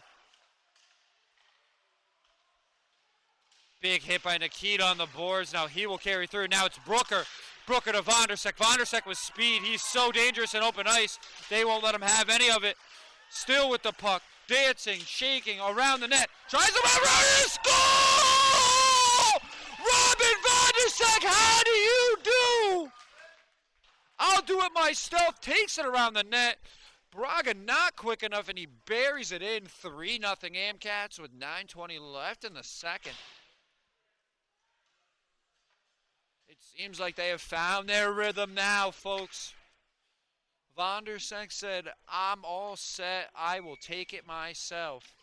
Big hit by Nikita on the boards. Now he will carry through. Now it's Brooker. Brooker to Vondersek. Vondersek with speed. He's so dangerous in open ice. They won't let him have any of it. Still with the puck. Dancing, shaking around the net. Tries to run and score! Robin Vondersek, how do you do? I'll do it myself. Takes it around the net. Braga not quick enough, and he buries it in. 3-0 Amcats with 9:20 left in the second. It seems like they have found their rhythm now, folks. Vondersek said, I'm all set. I will take it myself.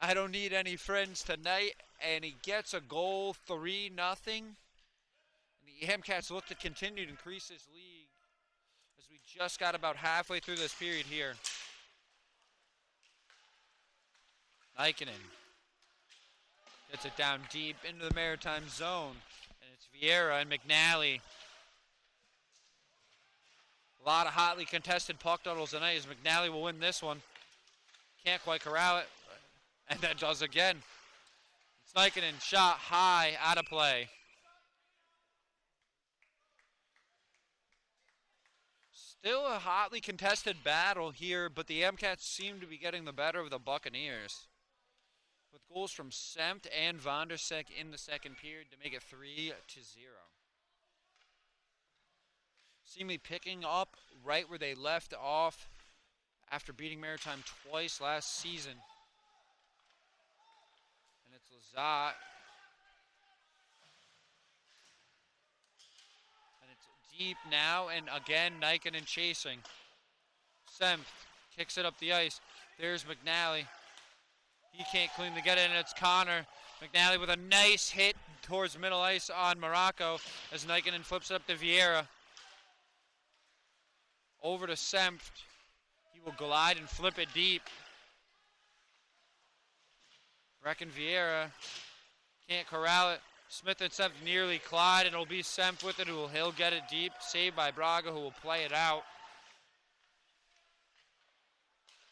I don't need any friends tonight. And he gets a goal, 3-0. And the Amcats look to continue to increase this lead as we just got about halfway through this period here. Nikinen gets it down deep into the Maritime zone. And it's Vieira and McNally. A lot of hotly contested puck duels tonight as McNally will win this one. Can't quite corral it. And that does again. It's Nikinen, shot high, out of play. Still a hotly contested battle here, but the MCATs seem to be getting the better of the Buccaneers. With goals from Sempt and Vondersek in the second period to make it 3-0. Seemingly picking up right where they left off after beating Maritime twice last season. And it's Lazat. And it's deep now, and again, Nikinen chasing. Sempt kicks it up the ice. There's McNally. He can't clean to get it, and it's Connor. McNally with a nice hit towards middle ice on Morocco as Nikinen flips it up to Vieira. Over to Sempt. He will glide and flip it deep. Reckon Vieira can't corral it. Smith and Sempt nearly collide, and it'll be Sempt with it, he'll get it deep. Saved by Braga, who will play it out.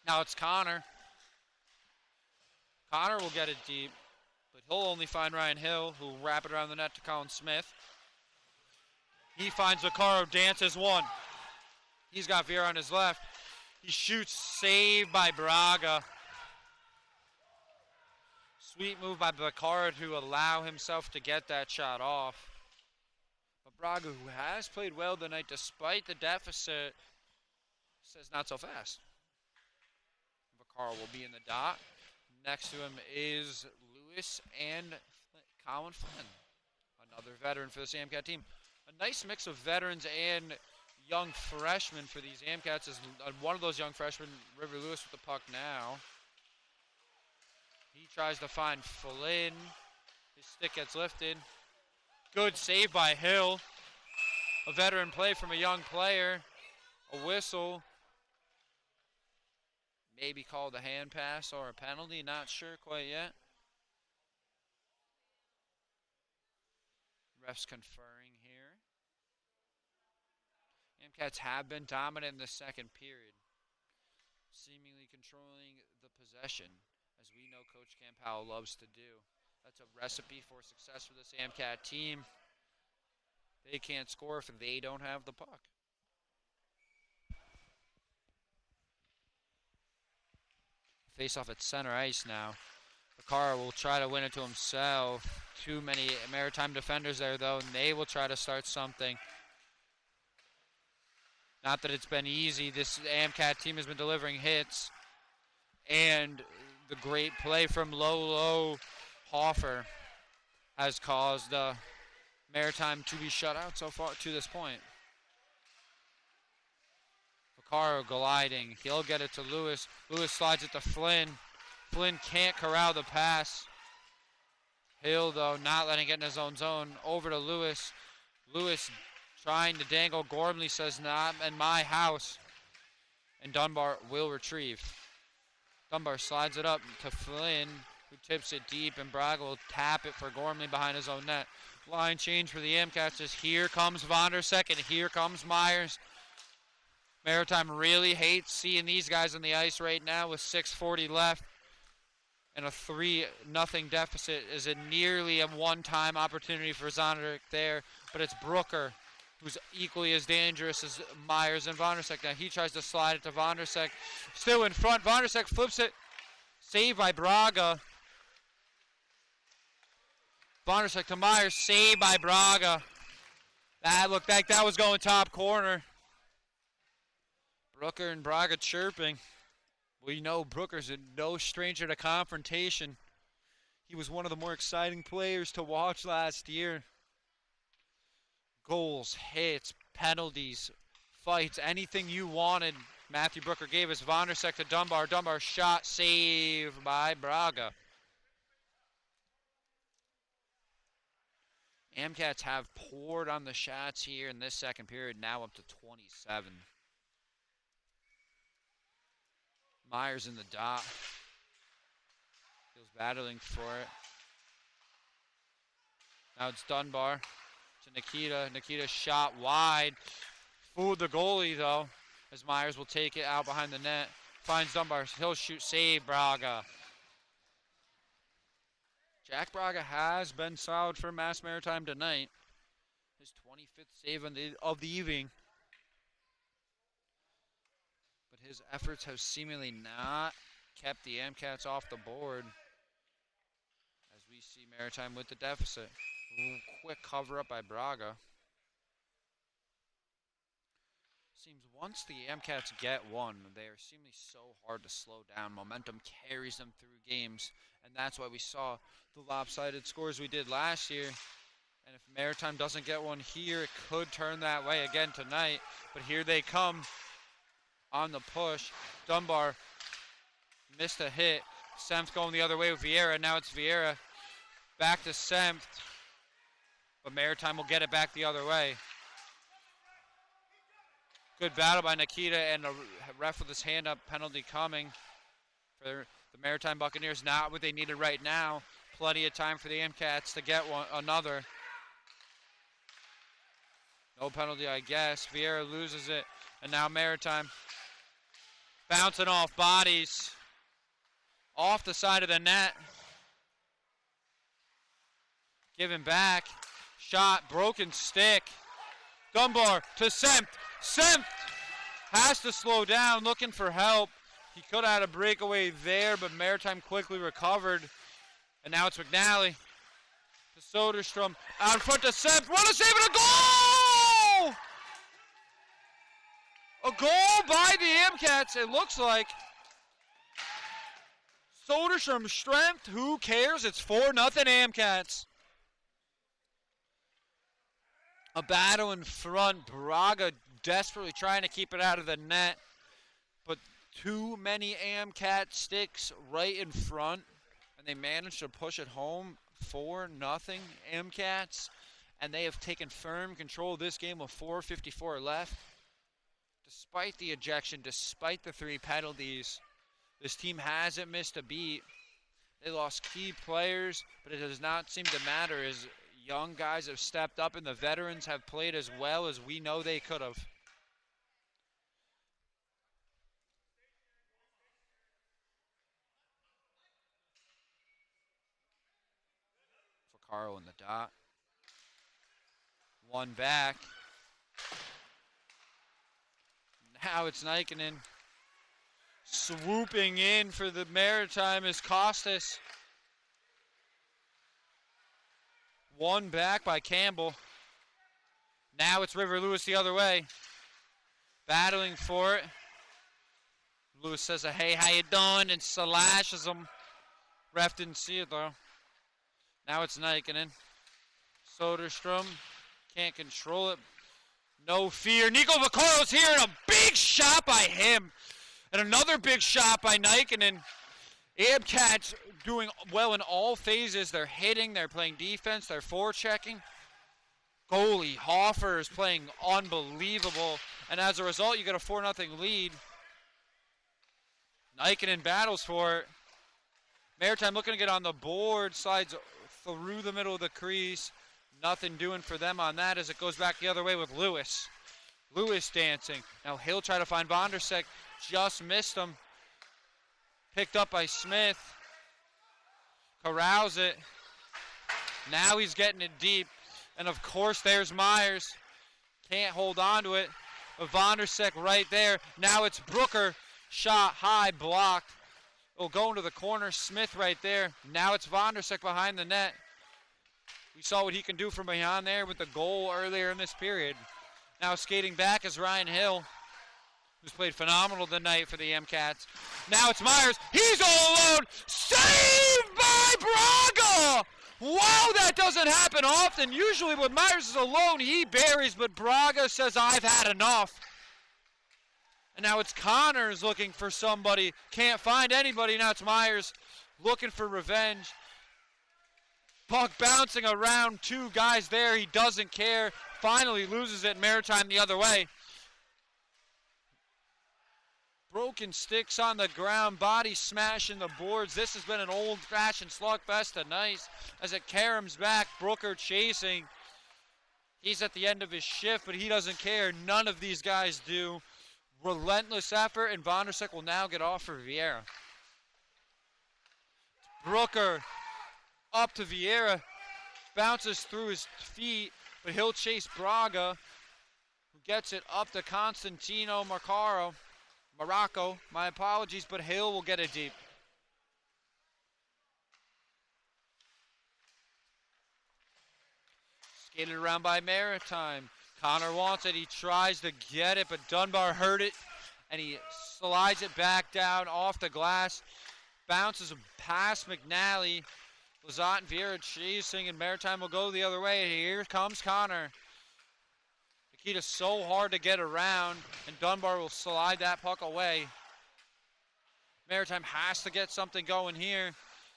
Now it's Connor. Connor will get it deep, but he'll only find Ryan Hill, who will wrap it around the net to Colin Smith. He finds Vaccaro, dances one. He's got Vieira on his left. He shoots, saved by Braga. Sweet move by Vaccaro to allow himself to get that shot off. But Braga, who has played well tonight despite the deficit, says not so fast. Vaccaro will be in the dot. Next to him is Lewis and Colin Flynn, another veteran for this AMCAT team. A nice mix of veterans and young freshman for these AMCATs is one of those young freshmen, River Lewis, with the puck now. He tries to find Flynn. His stick gets lifted. Good save by Hill. A veteran play from a young player. A whistle. Maybe called a hand pass or a penalty. Not sure quite yet. Refs conferring here. AMCATs have been dominant in the second period, seemingly controlling the possession, as we know Coach Campbell loves to do. That's a recipe for success for this AMCAT team. They can't score if they don't have the puck. Face off at center ice now. Vaccaro will try to win it to himself. Too many Maritime defenders there, though, and they will try to start something. Not that it's been easy. This AMCAT team has been delivering hits. And the great play from Lolo Hoffer has caused Maritime to be shut out so far to this point. Vaccaro gliding. He'll get it to Lewis. Lewis slides it to Flynn. Flynn can't corral the pass. Hill, though, not letting it in his own zone. Over to Lewis. Lewis trying to dangle. Gormley says, not in my house. And Dunbar will retrieve. Dunbar slides it up to Flynn, who tips it deep, and Braga will tap it for Gormley behind his own net. Line change for the AMCATs is here comes Vondersek, and here comes Myers. Maritime really hates seeing these guys on the ice right now with 6:40 left. And a 3-0 deficit is a nearly a one-time opportunity for Zonderek there. But it's Brooker, who's equally as dangerous as Myers and Vondersek. Now he tries to slide it to Vondersek. Still in front. Vondersek flips it. Saved by Braga. Vondersek to Myers. Saved by Braga. That looked like that was going top corner. Brooker and Braga chirping. We know Brooker's no stranger to confrontation. He was one of the more exciting players to watch last year. Goals, hits, penalties, fights, anything you wanted, Matthew Brooker gave us. Vondersek to Dunbar. Dunbar shot, saved by Braga. AMCATs have poured on the shots here in this second period, now up to 27. Myers in the dot. Feels battling for it. Now it's Dunbar to Nikita. Nikita shot wide. Fooled the goalie, though, as Myers will take it out behind the net. Finds Dunbar. He'll shoot, save Braga. Jack Braga has been solid for Mass Maritime tonight. His 25th save of the evening. But his efforts have seemingly not kept the AMCATs off the board, as we see Maritime with the deficit. Ooh, quick cover up by Braga. Seems once the AMCATs get one, they are seemingly so hard to slow down. Momentum carries them through games, and that's why we saw the lopsided scores we did last year. And if Maritime doesn't get one here, it could turn that way again tonight. But here they come on the push. Dunbar missed a hit. Semth going the other way with Vieira. Now it's Vieira back to Semth. But Maritime will get it back the other way. Good battle by Nikita, and a ref with his hand up, penalty coming for the Maritime Buccaneers. Not what they needed right now. Plenty of time for the AMCATs to get one another. No penalty, I guess. Vieira loses it, and now Maritime bouncing off bodies. Off the side of the net. Giving back. Shot, broken stick. Dunbar to Semth. Semth has to slow down, looking for help. He could have had a breakaway there, but Maritime quickly recovered. And now it's McNally to Soderstrom. Out in front to Semth. What a save and a goal! A goal by the AMCATs, it looks like. Soderstrom strength, who cares? It's 4-0 AMCATs. A battle in front. Braga desperately trying to keep it out of the net, but too many AMCAT sticks right in front, and they managed to push it home 4-0 AMCATs, and they have taken firm control of this game with 4:54 left. Despite the ejection, despite the 3 penalties, this team hasn't missed a beat. They lost key players, but it does not seem to matter as young guys have stepped up and the veterans have played as well as we know they could have. Carl in the dot. 1 back. Now it's Nikinen. Swooping in for the Maritime is Costas. 1 back by Campbell. Now it's River Lewis the other way. Battling for it. Lewis says, hey, how you doing? And slashes him. Ref didn't see it though. Now it's Nikinen. Soderstrom can't control it. No fear. Nico Vaccaro's here and a big shot by him. And another big shot by Nikinen. AMCAT's doing well in all phases. They're hitting, they're playing defense, they're forechecking. Goalie Hoffer is playing unbelievable. And as a result, you get a 4-0 lead. Nikinen battles for it. Maritime looking to get on the board, slides through the middle of the crease. Nothing doing for them on that as it goes back the other way with Lewis. Lewis dancing. Now he'll try to find Vondersek. Just missed him. Picked up by Smith. Corrals it. Now he's getting it deep. And of course there's Myers. Can't hold on to it. But Vondersek right there. Now it's Brooker. Shot high, blocked. It'll go into the corner. Smith right there. Now it's Vondersek behind the net. We saw what he can do from behind there with the goal earlier in this period. Now skating back is Ryan Hill, who's played phenomenal tonight for the MCATs. Now it's Myers. He's all alone. Saved by Braga! Wow, that doesn't happen often. Usually when Myers is alone, he buries, but Braga says, I've had enough. And now it's Connors looking for somebody. Can't find anybody. Now it's Myers looking for revenge. Puck bouncing around 2 guys there. He doesn't care. Finally loses it. Maritime the other way. Broken sticks on the ground. Body smashing the boards. This has been an old-fashioned slugfest tonight. As it caroms back. Brooker chasing. He's at the end of his shift, but he doesn't care. None of these guys do. Relentless effort, and Vondersek will now get off for Vieira. Brooker up to Vieira, bounces through his feet, but he'll chase Braga, who gets it up to Constantino Morocco, my apologies, but Hill will get it deep. Skated around by Maritime. Connor wants it, he tries to get it, but Dunbar heard it, and he slides it back down off the glass. Bounces past McNally. Lazat and Vieira chasing, and Maritime will go the other way. Here comes Connor. Nikita's so hard to get around, and Dunbar will slide that puck away. Maritime has to get something going here.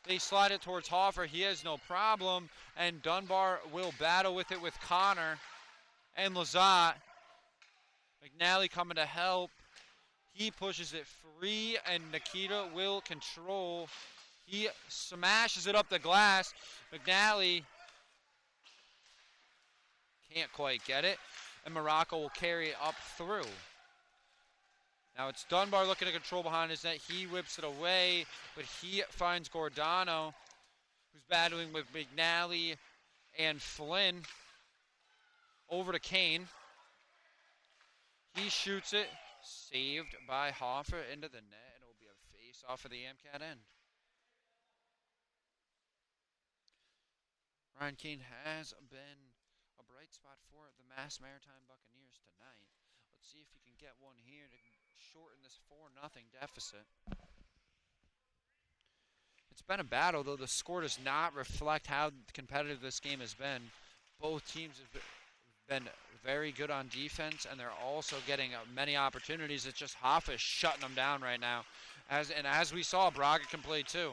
They slide it towards Hoffer. He has no problem, and Dunbar will battle with it with Connor and Lazat. McNally coming to help. He pushes it free, and Nikita will control. He smashes it up the glass. McNally can't quite get it, and Morocco will carry it up through. Now it's Dunbar looking to control behind his net. He whips it away, but he finds Gordano, who's battling with McNally and Flynn. Over to Kane. He shoots it. Saved by Hoffer into the net, and it will be a face-off for the AMCAT end. Ryan Kane has been a bright spot for the Mass Maritime Buccaneers tonight. Let's see if he can get one here to shorten this 4-0 deficit. It's been a battle, though the score does not reflect how competitive this game has been. Both teams have been very good on defense, and they're also getting many opportunities. It's just Hoffa is shutting them down right now. As we saw, Braga can play too.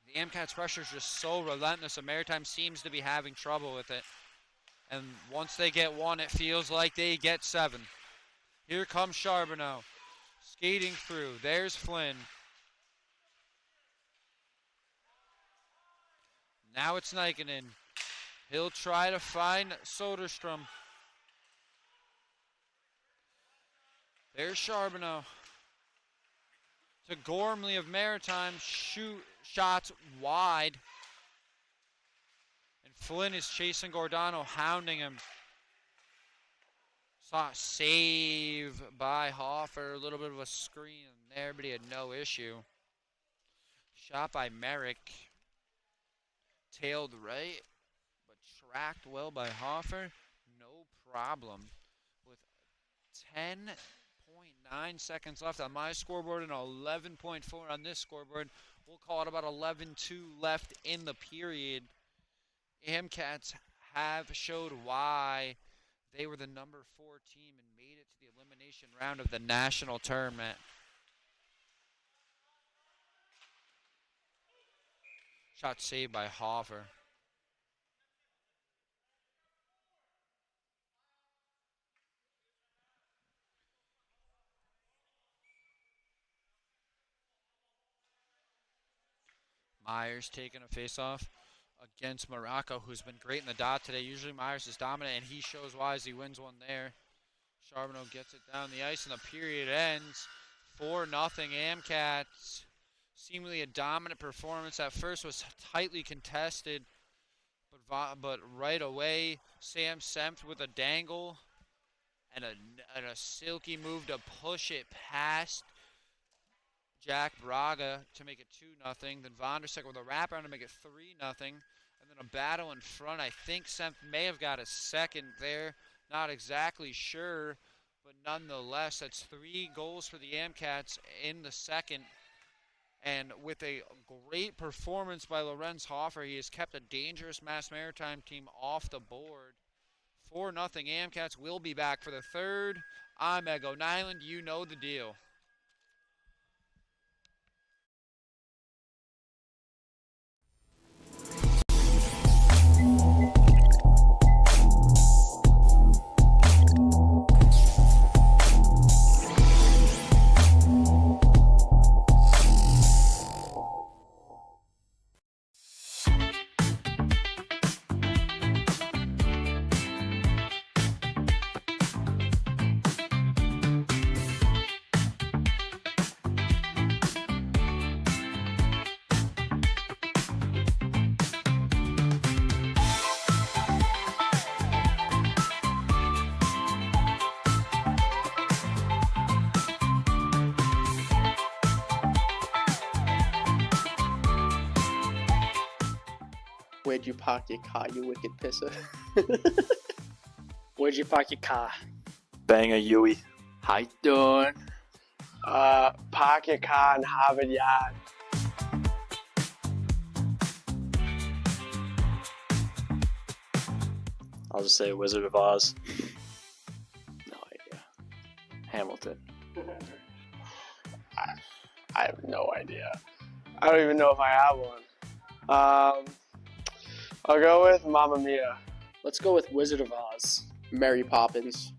The AMCAT's pressure is just so relentless, and Maritime seems to be having trouble with it. And once they get one, it feels like they get 7. Here comes Charbonneau, skating through. There's Flynn. Now it's Nikinen. He'll try to find Soderstrom. There's Charbonneau. To Gormley of Maritime. Shots wide. And Flynn is chasing Gordano, hounding him. Saw a save by Hoffer. A little bit of a screen there, but he had no issue. Shot by Merrick. Tailed right, but tracked well by Hoffer. No problem. With 10.9 seconds left on my scoreboard and 11.4 on this scoreboard, we'll call it about 11-2 left in the period. AMCATs have showed why they were the number 4 team and made it to the elimination round of the national tournament. Shot saved by Hoffer. Myers taking a face-off against Morocco, who's been great in the dot today. Usually Myers is dominant, and he shows why as he wins one there. Charbonneau gets it down the ice, and the period ends 4-0 AMCATs. Seemingly a dominant performance. At first was tightly contested, but right away, Sam Sempt with a dangle and a silky move to push it past Jack Braga to make it 2-0. Then Vondersick with a wraparound to make it 3-0. And then a battle in front. I think Sempt may have got a second there. Not exactly sure, but nonetheless, that's 3 goals for the AMCATs in the second. And with a great performance by Lorenz Hoffer, he has kept a dangerous Mass Maritime team off the board. 4-0 AMCATs will be back for the third. I'm Ego Niland. You know the deal. Where'd you park your car, you wicked pisser? Where'd you park your car? Bang a Yui. How you doing? Park your car in Harvard Yard. I'll just say Wizard of Oz. No idea. Hamilton. I have no idea. I don't even know if I have one. I'll go with Mamma Mia. Let's go with Wizard of Oz. Mary Poppins.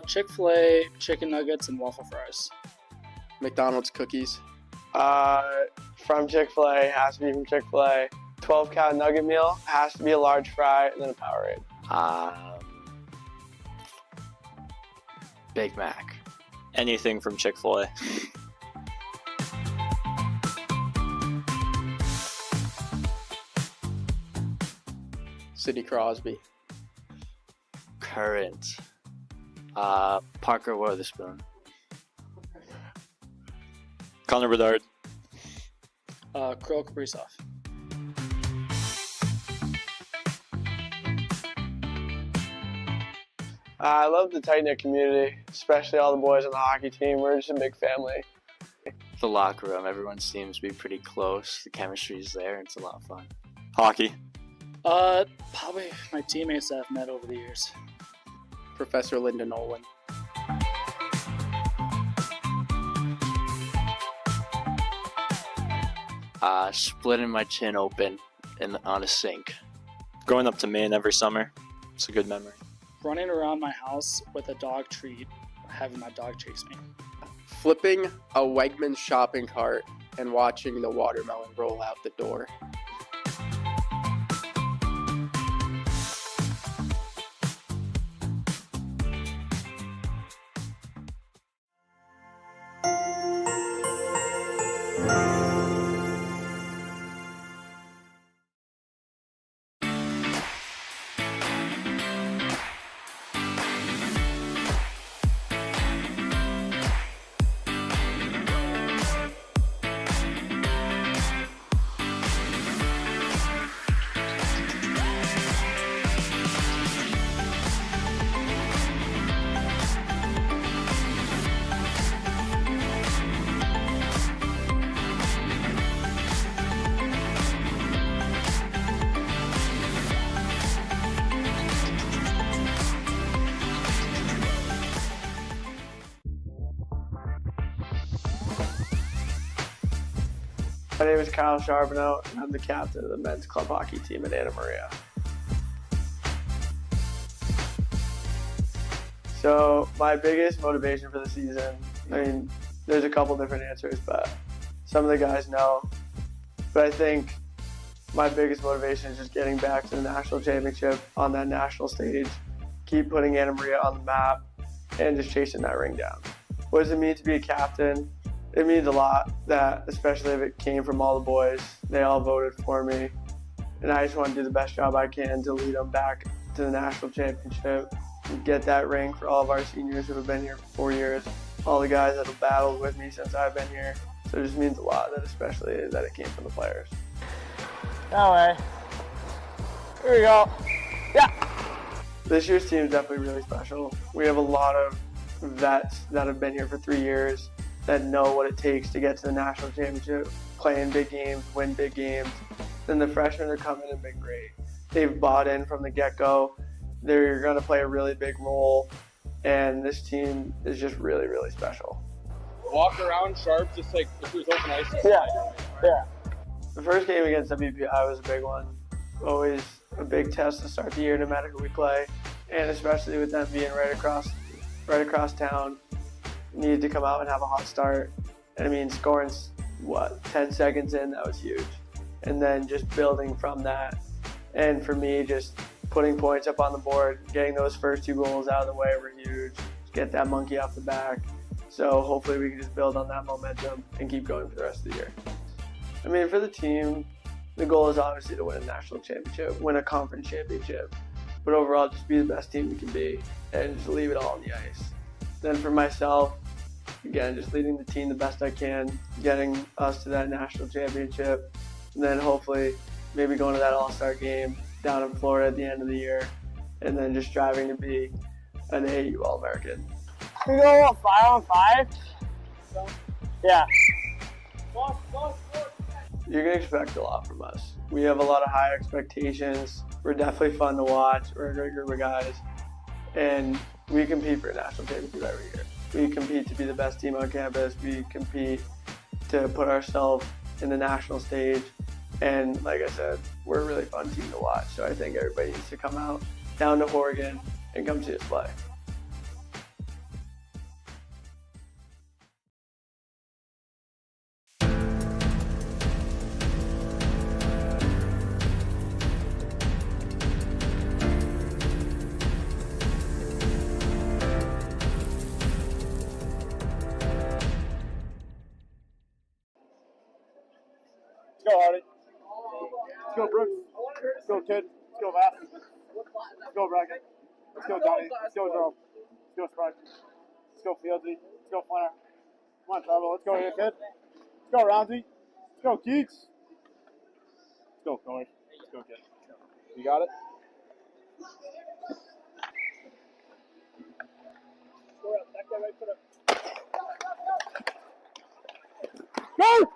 Chick-fil-A, chicken nuggets, and waffle fries. McDonald's cookies. From Chick-fil-A, has to be from Chick-fil-A. 12-count nugget meal, has to be a large fry, and then a Powerade. Big Mac. Anything from Chick-fil-A. Sidney Crosby. Current. Parker Witherspoon. Connor Bedard. Krill Kaprizov. I love the tight-knit community, especially all the boys on the hockey team. We're just a big family. The locker room, everyone seems to be pretty close. The chemistry's there, and it's a lot of fun. Hockey. Probably my teammates that I've met over the years. Professor Linda Nolan. Splitting my chin open on a sink. Going up to Maine every summer. It's a good memory. Running around my house with a dog treat, having my dog chase me. Flipping a Wegmans shopping cart and watching the watermelon roll out the door. My name is Kyle Charbonneau, and I'm the captain of the men's club hockey team at Anna Maria. So my biggest motivation for the season, there's a couple different answers, but some of the guys know. But I think my biggest motivation is just getting back to the national championship on that national stage, keep putting Anna Maria on the map, and just chasing that ring down. What does it mean to be a captain? It means a lot, that especially if it came from all the boys. They all voted for me, and I just want to do the best job I can to lead them back to the national championship and get that ring for all of our seniors who have been here for 4 years, all the guys that have battled with me since I've been here. So it just means a lot, that especially that it came from the players. That way. Here we go. Yeah. This year's team is definitely really special. We have a lot of vets that have been here for 3 years that know what it takes to get to the national championship, play in big games, win big games. Then the freshmen are coming and been great. They've bought in from the get-go. They're going to play a really big role, and this team is just really, really special. Walk around sharp, just like if there's open ice. Yeah. The first game against WPI was a big one. Always a big test to start the year, no matter who we play, and especially with them being right across town. Needed to come out and have a hot start. And scoring 10 seconds in, that was huge. And then just building from that. And for me, just putting points up on the board, getting those first 2 goals out of the way were huge. Get that monkey off the back. So hopefully we can just build on that momentum and keep going for the rest of the year. For the team, the goal is obviously to win a national championship, win a conference championship. But overall, just be the best team we can be and just leave it all on the ice. Then for myself, again, just leading the team the best I can, getting us to that national championship, and then hopefully maybe going to that all-star game down in Florida at the end of the year, and then just striving to be an AAU All-American. We go 5-on-5? Yeah. You're going to expect a lot from us. We have a lot of high expectations. We're definitely fun to watch. We're a great group of guys. And we compete for a national championship every year. We compete to be the best team on campus. We compete to put ourselves in the national stage. And like I said, we're a really fun team to watch. So I think everybody needs to come out down to Oregon and come see us play. Let's go, Hardy. Let's go, Brooks. Let's go, kid. Let's go, Matt. Let's go, Bracken. Let's go, Donnie. Let's go, Jerome. Let's go, Sprite. Let's go, Fieldsy. Let's go, Flanner. Come on, Trevor. Let's go here, kid. Let's go, Roundsy. Let's go, Keeks. Let's go, Corey. Let's go, kid. You got it? Go up. Back there, right foot up. Go!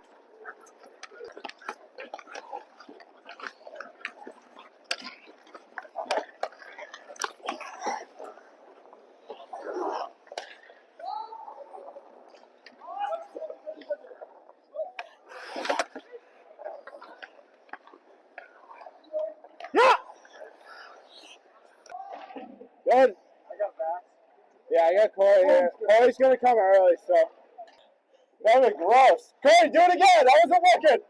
Yeah! Good. Yeah, I got Corey here. Corey's gonna come early, so. That was gross. Corey, do it again. That wasn't working.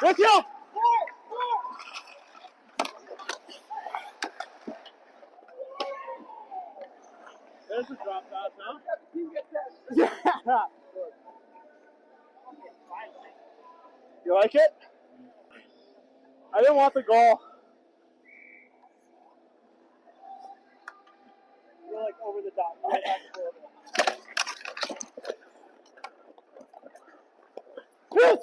Let's go! There's a drop pass now. Yeah. You like it? I didn't want the goal. You're like over the top. Right back and forth. Yes!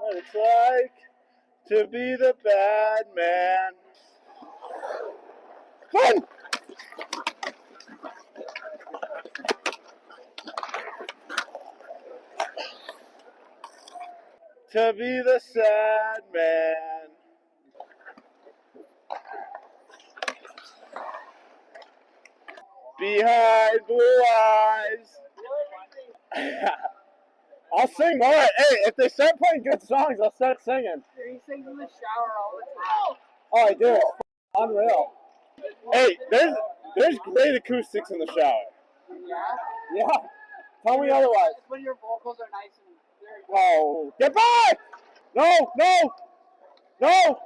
What it's like to be the bad man. Fun! To be the sad man. Behind blue eyes. I'll sing more. Hey, if they start playing good songs, I'll start singing. He sings in the shower all the time. Oh, I do. It's unreal. Hey, there's great acoustics in the shower. Yeah? Yeah. Tell me otherwise. It's when your vocals are nice and very good. Oh, get back! No, no, no!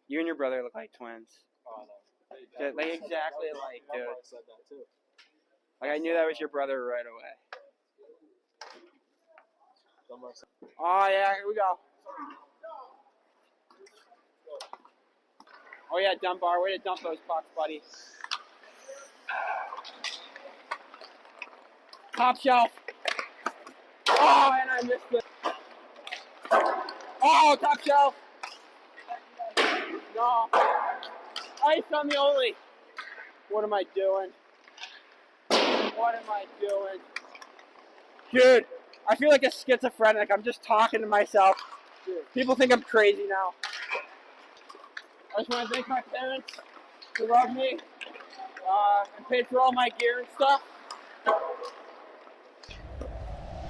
You and your brother look like twins. Oh, no. Like exactly alike, dude. My said that too. Like I knew that was your brother right away. Oh yeah, here we go. Oh yeah, dump bar. Way to dump those pucks, buddy. Top shelf. Oh, and I missed it. Oh, top shelf. No. Ice on the only. What am I doing? What am I doing? Dude, I feel like a schizophrenic. I'm just talking to myself. People think I'm crazy now. I just want to thank my parents who love me and paid for all my gear and stuff.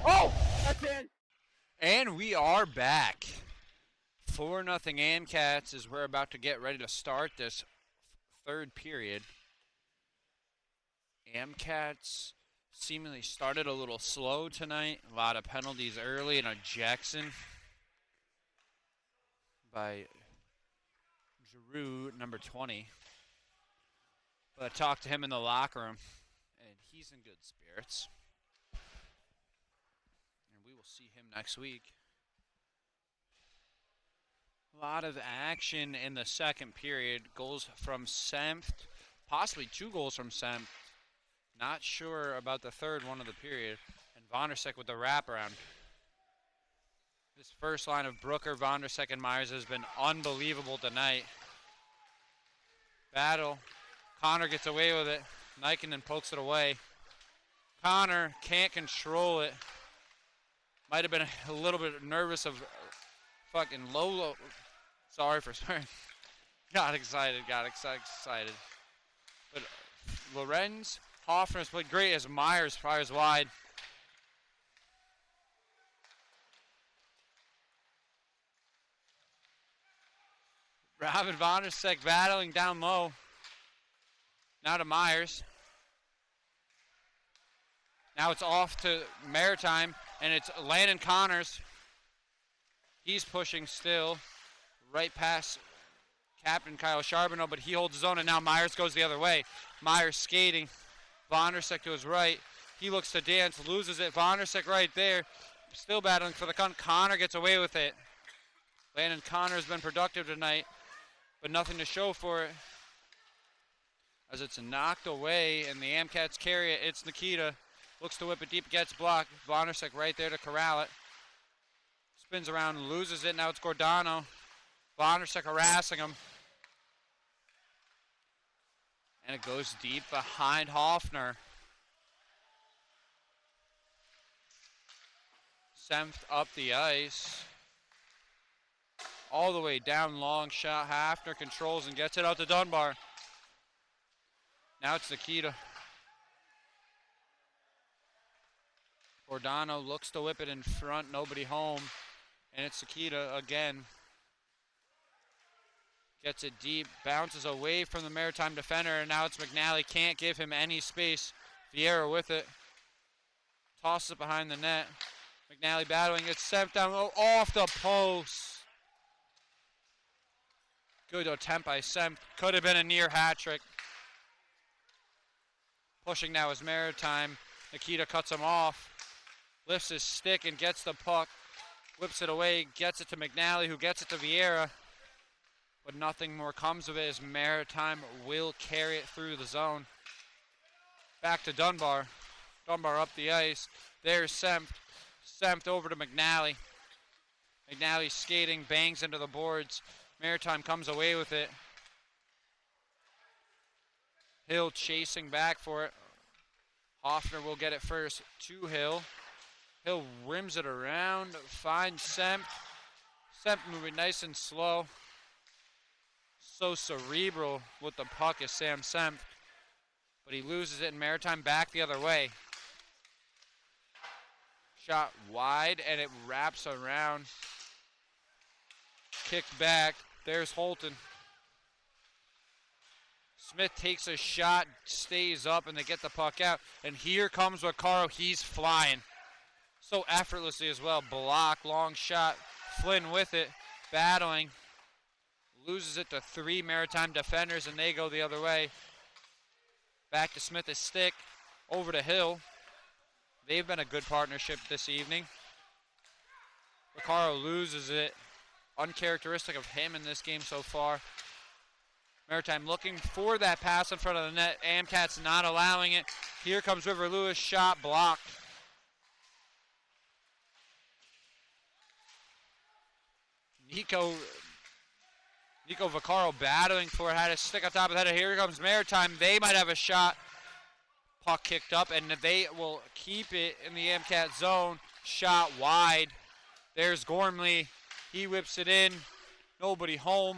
Oh, that's in. And we are back. 4-0 AMCats as we're about to get ready to start this third period. AMCats seemingly started a little slow tonight. A lot of penalties early and a Jackson by Giroux, number 20. But I talked to him in the locker room, and he's in good spirits. And we will see him next week. A lot of action in the second period. Goals from Senft, possibly 2 goals from Senft. Not sure about the third one of the period. And Vondersek with the wraparound. This first line of Brooker, Vondersek, and Myers has been unbelievable tonight. Battle. Connor gets away with it. Nikinen pokes it away. Connor can't control it. Might have been a little bit nervous of fucking Lolo. Sorry for swearing. Got excited. But Lorenz, Hoffner's played great as Myers fires wide. Robin Vondersek battling down low. Now to Myers. Now it's off to Maritime. And it's Landon Connors. He's pushing still. Right past Captain Kyle Charbonneau, but he holds his own, and now Myers goes the other way. Myers skating. Vondersek to his right. He looks to dance, loses it. Vondersek right there. Still battling for the cunt. Connor gets away with it. Landon Connor has been productive tonight, but nothing to show for it. As it's knocked away, and the Amcats carry it. It's Nikita. Looks to whip it deep, gets blocked. Vondersek right there to corral it. Spins around, loses it. Now it's Gordano. Vondersek harassing him. And it goes deep behind Hoffner. Senft up the ice. All the way down, long shot. Hafner controls and gets it out to Dunbar. Now it's Nikita. Gordano looks to whip it in front, nobody home. And it's Nikita again. Gets it deep, bounces away from the Maritime defender, and now it's McNally. Can't give him any space. Vieira with it. Tosses it behind the net. McNally battling it, sent down off the post. Good attempt by Semp. Could have been a near hat trick. Pushing now is Maritime. Nikita cuts him off. Lifts his stick and gets the puck. Whips it away, gets it to McNally, who gets it to Vieira. But nothing more comes of it as Maritime will carry it through the zone. Back to Dunbar. Dunbar up the ice. There's Semp. Semp over to McNally. McNally skating, bangs into the boards. Maritime comes away with it. Hill chasing back for it. Hoffner will get it first to Hill. Hill rims it around, finds Semp. Semp moving nice and slow. So cerebral with the puck is Sam Semp. But he loses it, and Maritime back the other way. Shot wide, and it wraps around. Kicked back. There's Holton. Smith takes a shot, stays up, and they get the puck out. And here comes Vaccaro. He's flying. So effortlessly as well. Block, long shot. Flynn with it, battling. Loses it to 3 Maritime defenders, and they go the other way. Back to Smith's stick. Over to Hill. They've been a good partnership this evening. Vaccaro loses it. Uncharacteristic of him in this game so far. Maritime looking for that pass in front of the net. Amcats not allowing it. Here comes River Lewis. Shot blocked. Nico Vaccaro battling for it. Had a stick on top of the head. Here comes Maritime. They might have a shot. Puck kicked up, and they will keep it in the Amcat zone. Shot wide. There's Gormley. He whips it in. Nobody home.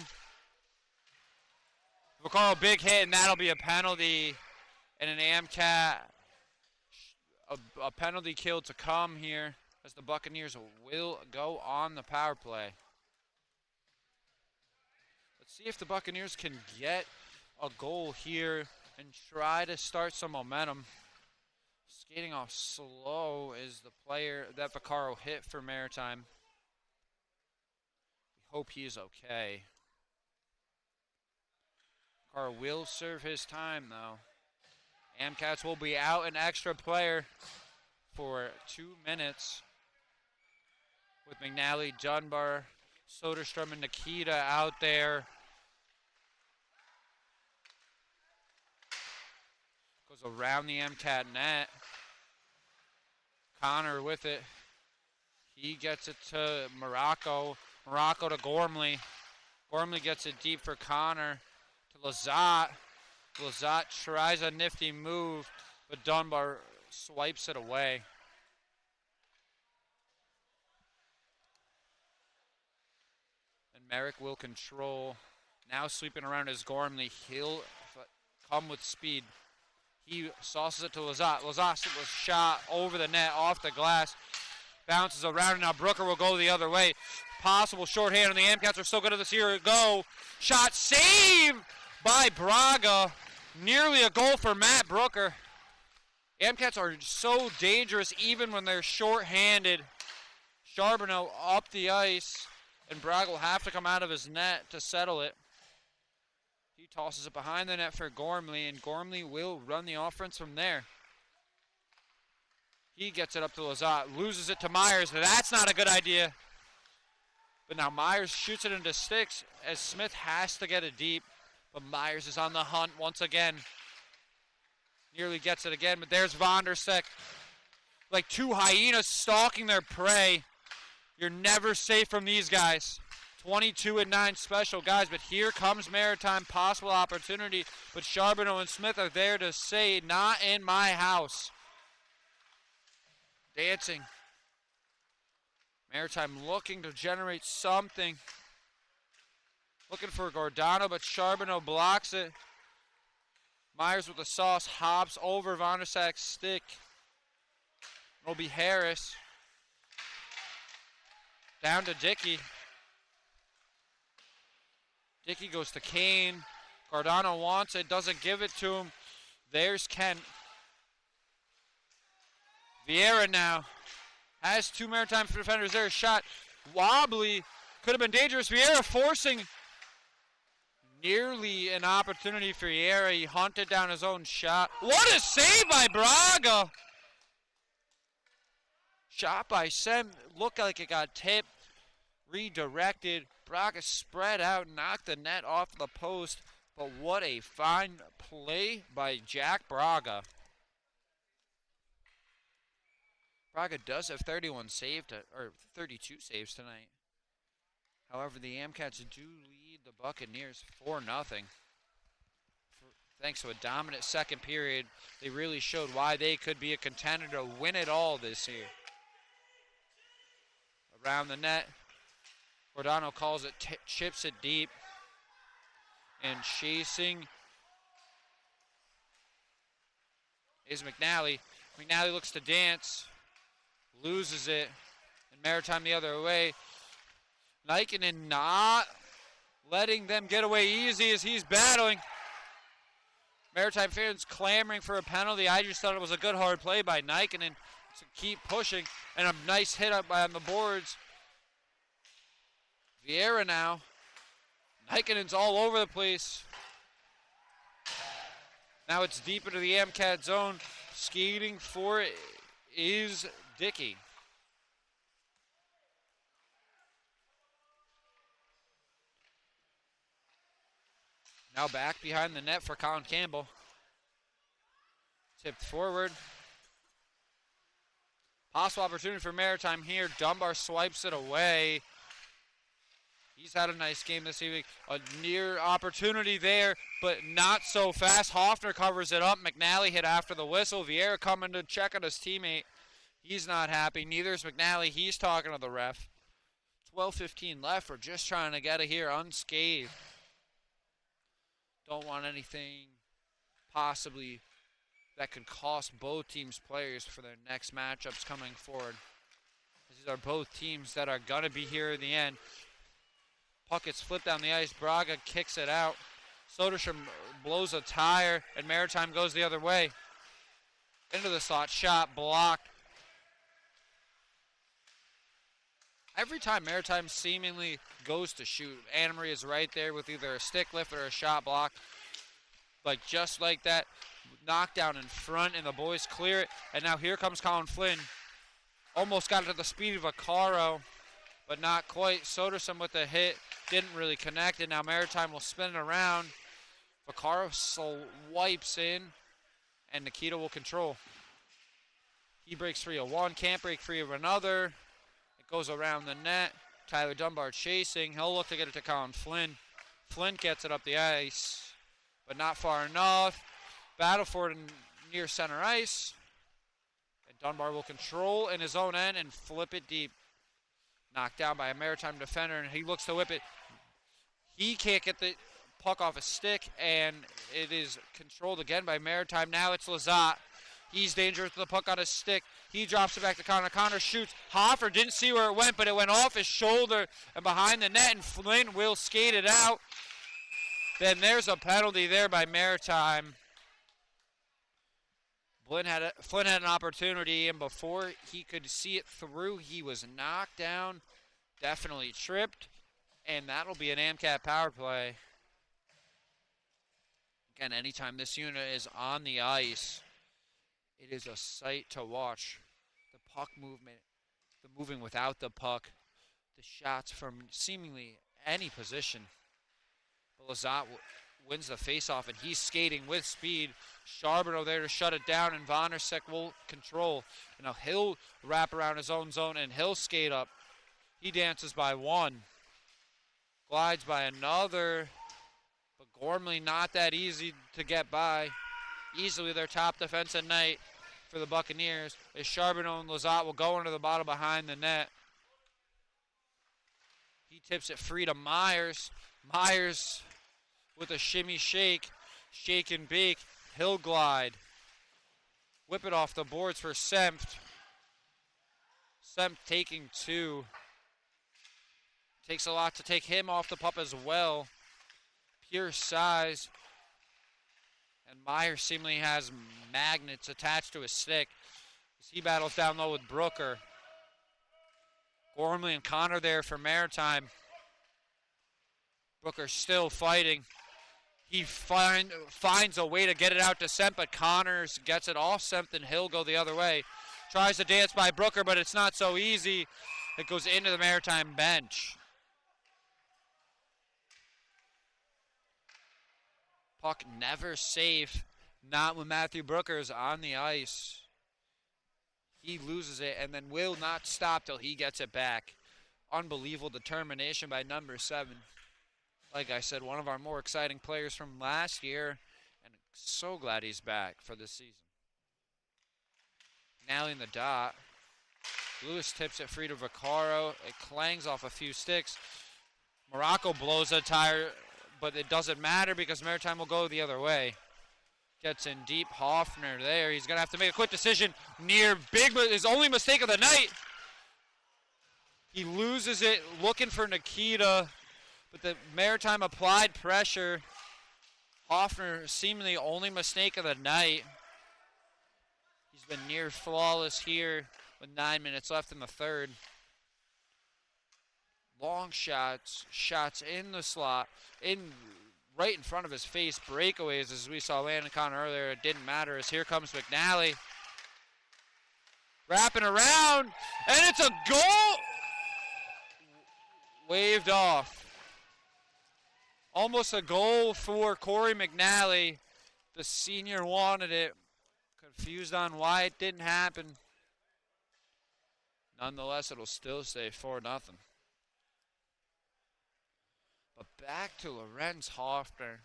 Vaccaro, big hit, and that'll be a penalty. And an Amcat, a penalty kill to come here as the Buccaneers will go on the power play. Let's see if the Buccaneers can get a goal here and try to start some momentum. Skating off slow is the player that Vaccaro hit for Maritime. We hope he is okay. Vaccaro will serve his time, though. Amcats will be out an extra player for 2 minutes with McNally, Dunbar, Soderstrom, and Nikita out there. Goes around the Amcat net. Connor with it. He gets it to Morocco. Morocco to Gormley. Gormley gets it deep for Connor. To Lazat. Lazat tries a nifty move, but Dunbar swipes it away. And Merrick will control. Now sweeping around is Gormley. He'll come with speed. He sauces it to Lazat. Lazat was shot over the net, off the glass. Bounces around, and now Brooker will go the other way. Possible shorthand, and the Amcats are so good at this. Here it go. Shot saved by Braga. Nearly a goal for Matt Brooker. Amcats are so dangerous even when they're short-handed. Charbonneau up the ice, and Braga will have to come out of his net to settle it. He tosses it behind the net for Gormley, and Gormley will run the offense from there. He gets it up to Lazat, loses it to Myers. That's not a good idea. But now Myers shoots it into sticks as Smith has to get it deep. But Myers is on the hunt once again. Nearly gets it again, but there's Vondersek. Like two hyenas stalking their prey. You're never safe from these guys. 22-9 special, guys, but here comes Maritime, possible opportunity. But Charbonneau and Smith are there to say, not in my house. Dancing. Maritime looking to generate something. Looking for Gordano, but Charbonneau blocks it. Myers with the sauce hops over Vondersek's stick. It'll be Harris. Down to Dickey. Dickey goes to Kane. Gordano wants it, doesn't give it to him. There's Kent. Vieira now has two Maritime defenders there. Shot wobbly. Could have been dangerous. Vieira forcing nearly an opportunity for Vieira. He hunted down his own shot. What a save by Braga. Shot by Sem. Looked like it got tipped. Redirected. Braga spread out, knocked the net off the post. But what a fine play by Jack Braga. Braga does have 31 saved, or 32 saves tonight. However, the Amcats do lead the Buccaneers 4-0. Thanks to a dominant second period, they really showed why they could be a contender to win it all this year. Around the net, Gordano calls it, chips it deep, and chasing is McNally. McNally looks to dance. Loses it, and Maritime the other way. Nikinen not letting them get away easy as he's battling. Maritime fans clamoring for a penalty. I just thought it was a good hard play by Nikinen to keep pushing, and a nice hit up on the boards. Vieira now. Nikinen's all over the place. Now it's deep into the Amcat zone. Skating for it is Dickey. Now back behind the net for Colin Campbell. Tipped forward. Possible opportunity for Maritime here. Dunbar swipes it away. He's had a nice game this evening. A near opportunity there, but not so fast. Hoffner covers it up. McNally hit after the whistle. Vieira coming to check on his teammate. He's not happy. Neither is McNally. He's talking to the ref. 12:15 left. We're just trying to get it here unscathed. Don't want anything possibly that could cost both teams players for their next matchups coming forward. These are both teams that are going to be here in the end. Puck gets flipped down the ice. Braga kicks it out. Soderstrom blows a tire, and Maritime goes the other way. Into the slot, shot blocked. Every time Maritime seemingly goes to shoot, Anna Marie is right there with either a stick lift or a shot block. Like just like that, knockdown in front, and the boys clear it. And now here comes Colin Flynn. Almost got it to the speed of a Caro, but not quite. Soderstrom with the hit, didn't really connect, and now Maritime will spin it around. Vaccaro wipes in, and Nikita will control. He breaks free of one, can't break free of another. It goes around the net. Tyler Dunbar chasing. He'll look to get it to Colin Flynn. Flynn gets it up the ice, but not far enough. Battle for it near center ice. And Dunbar will control in his own end and flip it deep. Knocked down by a Maritime defender, and he looks to whip it. He can't get the puck off his stick, and it is controlled again by Maritime. Now it's Lazat. He's dangerous with the puck on his stick. He drops it back to Connor. Connor shoots. Hoffer didn't see where it went, but it went off his shoulder and behind the net, and Flynn will skate it out. Then there's a penalty there by Maritime. Flynn had an opportunity, and before he could see it through, he was knocked down, definitely tripped, and that'll be an AMCAT power play. Again, anytime this unit is on the ice, it is a sight to watch. The puck movement, the moving without the puck, the shots from seemingly any position. But Lazat wins the faceoff, and he's skating with speed. Charbonneau there to shut it down, and Vonnersek will control. And now he'll wrap around his own zone, and he'll skate up. He dances by one, glides by another, but Gormley not that easy to get by. Easily their top defense at night for the Buccaneers is Charbonneau, and Lazat will go into the bottom behind the net. He tips it free to Myers. Myers with a shimmy shake and bake. He'll glide. Whip it off the boards for Sempt. Sempt taking two. Takes a lot to take him off the pup as well. Pure size. And Myers seemingly has magnets attached to his stick as he battles down low with Brooker. Gormley and Connor there for Maritime. Brooker still fighting. He finds a way to get it out to Sempt, but Connors gets it off Sempt, and he'll go the other way. Tries to dance by Brooker, but it's not so easy. It goes into the Maritime bench. Puck never safe, not when Matthew Brooker's on the ice. He loses it and then will not stop till he gets it back. Unbelievable determination by number 7. Like I said, one of our more exciting players from last year, and so glad he's back for this season. Nailing the dot. Lewis tips it free to Vaccaro. It clangs off a few sticks. Morocco blows a tire, but it doesn't matter because Maritime will go the other way. Gets in deep. Hoffner there. He's going to have to make a quick decision. Near big, his only mistake of the night. He loses it looking for Nikita, but the Maritime applied pressure. Hoffner seemingly only mistake of the night. He's been near flawless here with 9 minutes left in the third. Long shots in the slot, right in front of his face. Breakaways, as we saw Landon Connor earlier, it didn't matter as here comes McNally. Wrapping around, and it's a goal! Waved off. Almost a goal for Corey McNally. The senior wanted it. Confused on why it didn't happen. Nonetheless, it'll still stay 4-0. But back to Lorenz Hoffner.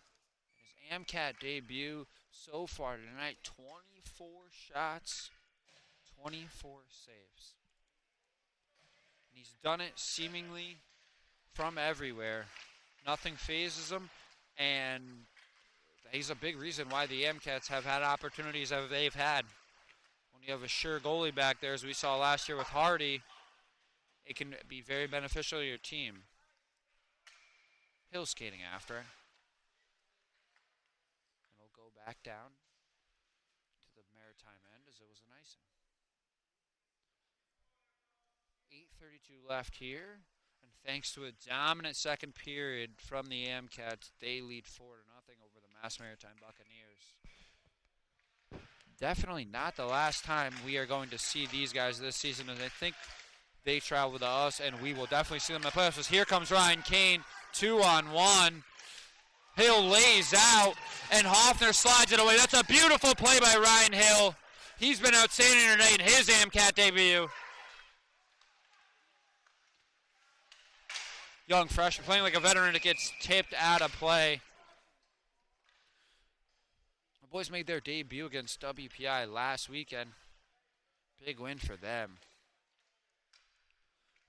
His AMCAT debut so far tonight. 24 shots, 24 saves. And he's done it seemingly from everywhere. Nothing phases him, and he's a big reason why the AMCATs have had opportunities that they've had. When you have a sure goalie back there, as we saw last year with Hardy, it can be very beneficial to your team. Hill skating after it. And it'll go back down to the Maritime end as it was an icing. 8:32 left here. And thanks to a dominant second period from the AMCATs, they lead 4-0 over the Mass Maritime Buccaneers. Definitely not the last time we are going to see these guys this season, and I think they travel to us, and we will definitely see them in the playoffs. Here comes Ryan Kane, 2-on-1. Hill lays out, and Hoffner slides it away. That's a beautiful play by Ryan Hill. He's been outstanding tonight in his AMCAT debut. Young freshman playing like a veteran. It gets tipped out of play. The boys made their debut against WPI last weekend. Big win for them.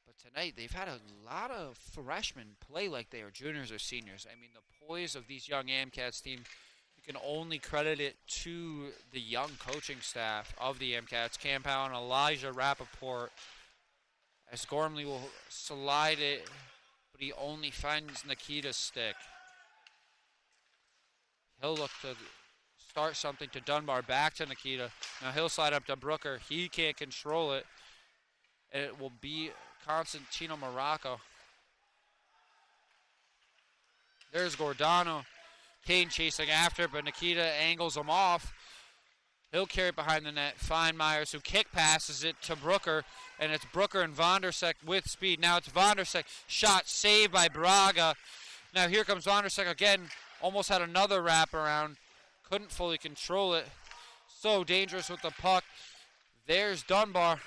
But tonight they've had a lot of freshmen play like they are juniors or seniors. I mean, the poise of these young AMCATs team, you can only credit it to the young coaching staff of the AMCATs. Campow and Elijah Rapaport, as Gormley will slide it, but he only finds Nikita's stick. He'll look to start something to Dunbar, back to Nikita. Now he'll slide up to Brooker. He can't control it. And it will be Constantino Morocco. There's Gordano. Kane chasing after, but Nikita angles him off. He'll carry it behind the net. Find Myers, who kick passes it to Brooker, and it's Brooker and Vondersek with speed. Now it's Vondersek. Shot saved by Braga. Now here comes Vondersek again. Almost had another wraparound. Couldn't fully control it. So dangerous with the puck. There's Dunbar.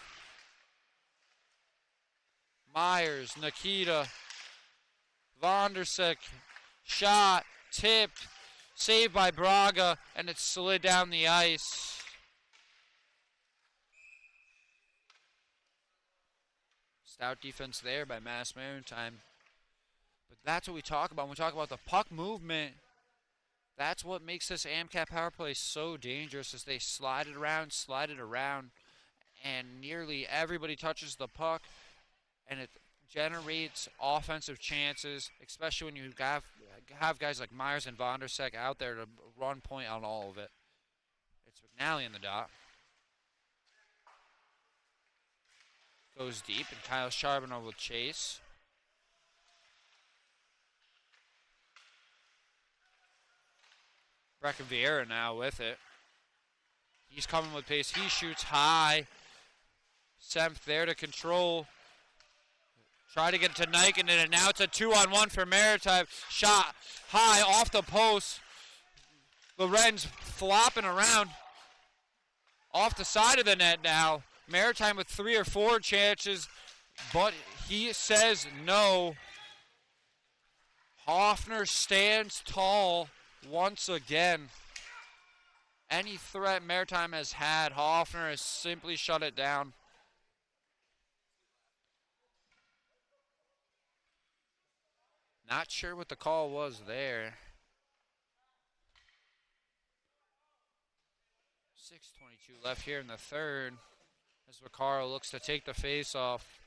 Myers, Nikita, Vondersek. Shot, tipped, saved by Braga, and it slid down the ice. Stout defense there by Mass Maritime. But that's what we talk about when we talk about the puck movement. That's what makes this AMCAP power play so dangerous, is they slide it around, and nearly everybody touches the puck, and it generates offensive chances, especially when you have guys like Myers and Vondersek out there to run point on all of it. It's McNally in the dot. Goes deep, and Kyle Charbonneau will chase. Brecken Vieira now with it. He's coming with pace. He shoots high. Semp there to control. Try to get to Niken, and now it's a 2-on-1 for Maritime. Shot high off the post. Lorenz flopping around off the side of the net now. Maritime with 3 or 4 chances, but he says no. Hoffner stands tall once again. Any threat Maritime has had, Hoffner has simply shut it down. Not sure what the call was there. 6:22 left here in the third as Vaccaro looks to take the face off.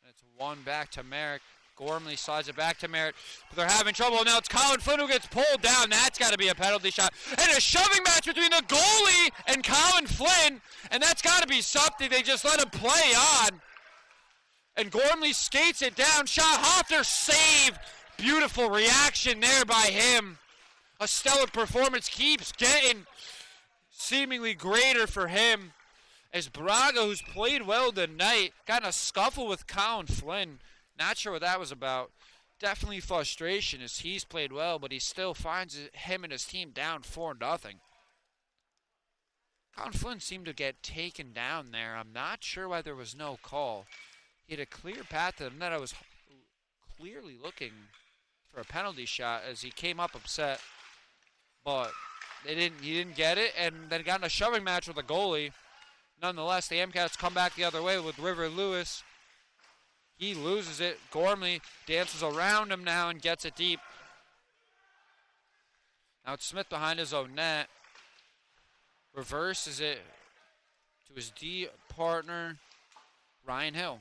And it's one back to Merrick. Gormley slides it back to Merritt, but they're having trouble. Now it's Colin Flynn who gets pulled down. That's got to be a penalty shot. And a shoving match between the goalie and Colin Flynn, and that's got to be something. They just let him play on. And Gormley skates it down. Shot, Hoffner save. Beautiful reaction there by him. A stellar performance keeps getting seemingly greater for him, as Braga, who's played well tonight, got in a scuffle with Colin Flynn. Not sure what that was about. Definitely frustration, as he's played well, but he still finds him and his team down 4-0. Colin Flynn seemed to get taken down there. I'm not sure why there was no call. He had a clear path to the net. I was clearly looking for a penalty shot as he came up upset, but he didn't get it, and then got in a shoving match with the goalie. Nonetheless, the MCATs come back the other way with River Lewis. He loses it. Gormley dances around him now and gets it deep. Now it's Smith behind his own net. Reverses it to his D partner, Ryan Hill.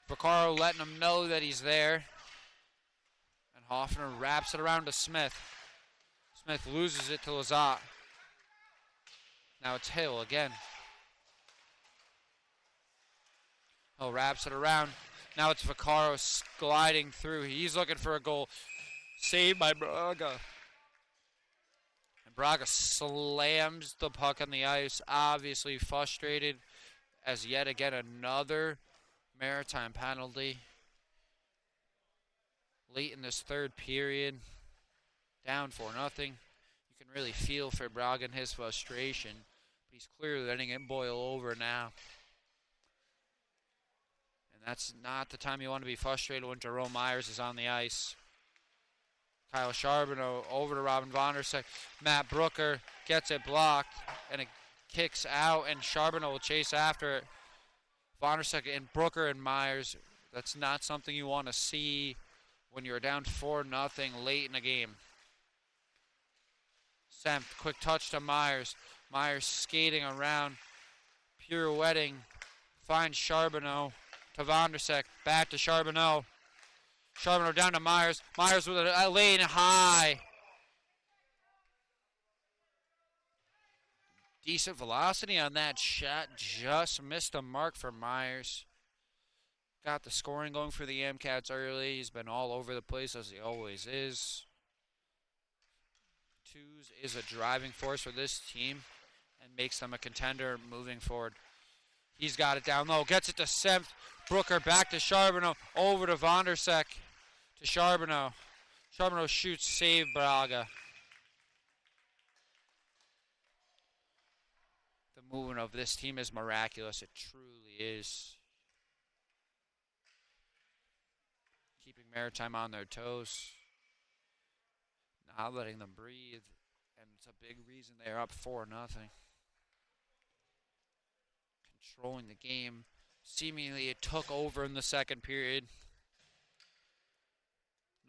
Vaccaro letting him know that he's there. And Hoffner wraps it around to Smith. Smith loses it to Lazat. Now it's Hill again. Hill wraps it around. Now it's Vaccaro gliding through. He's looking for a goal. Saved by Braga. And Braga slams the puck on the ice. Obviously frustrated as yet again another Maritime penalty. Late in this third period. Down 4-0. You can really feel for Braga and his frustration. But he's clearly letting it boil over now. And that's not the time you want to be frustrated when Jerome Myers is on the ice. Kyle Charbonneau over to Robin Vondersek. Matt Brooker gets it blocked. And it kicks out. And Charbonneau will chase after it. Vondersek and Brooker and Myers. That's not something you want to see when you're down 4-0 late in the game. Semp, quick touch to Myers. Myers skating around, pirouetting, finds Charbonneau to Vondersek, back to Charbonneau. Charbonneau down to Myers. Myers with a lane high. Decent velocity on that shot. Just missed a mark for Myers. Got the scoring going for the Amcats early. He's been all over the place as he always is. Twos is a driving force for this team and makes them a contender moving forward. He's got it down low. Gets it to Semp. Brooker back to Charbonneau. Over to Vondersek. To Charbonneau. Charbonneau shoots. Save Braga. The movement of this team is miraculous. It truly is. Keeping Maritime on their toes. Not letting them breathe. And it's a big reason they're up 4-0. Controlling the game. Seemingly it took over in the second period.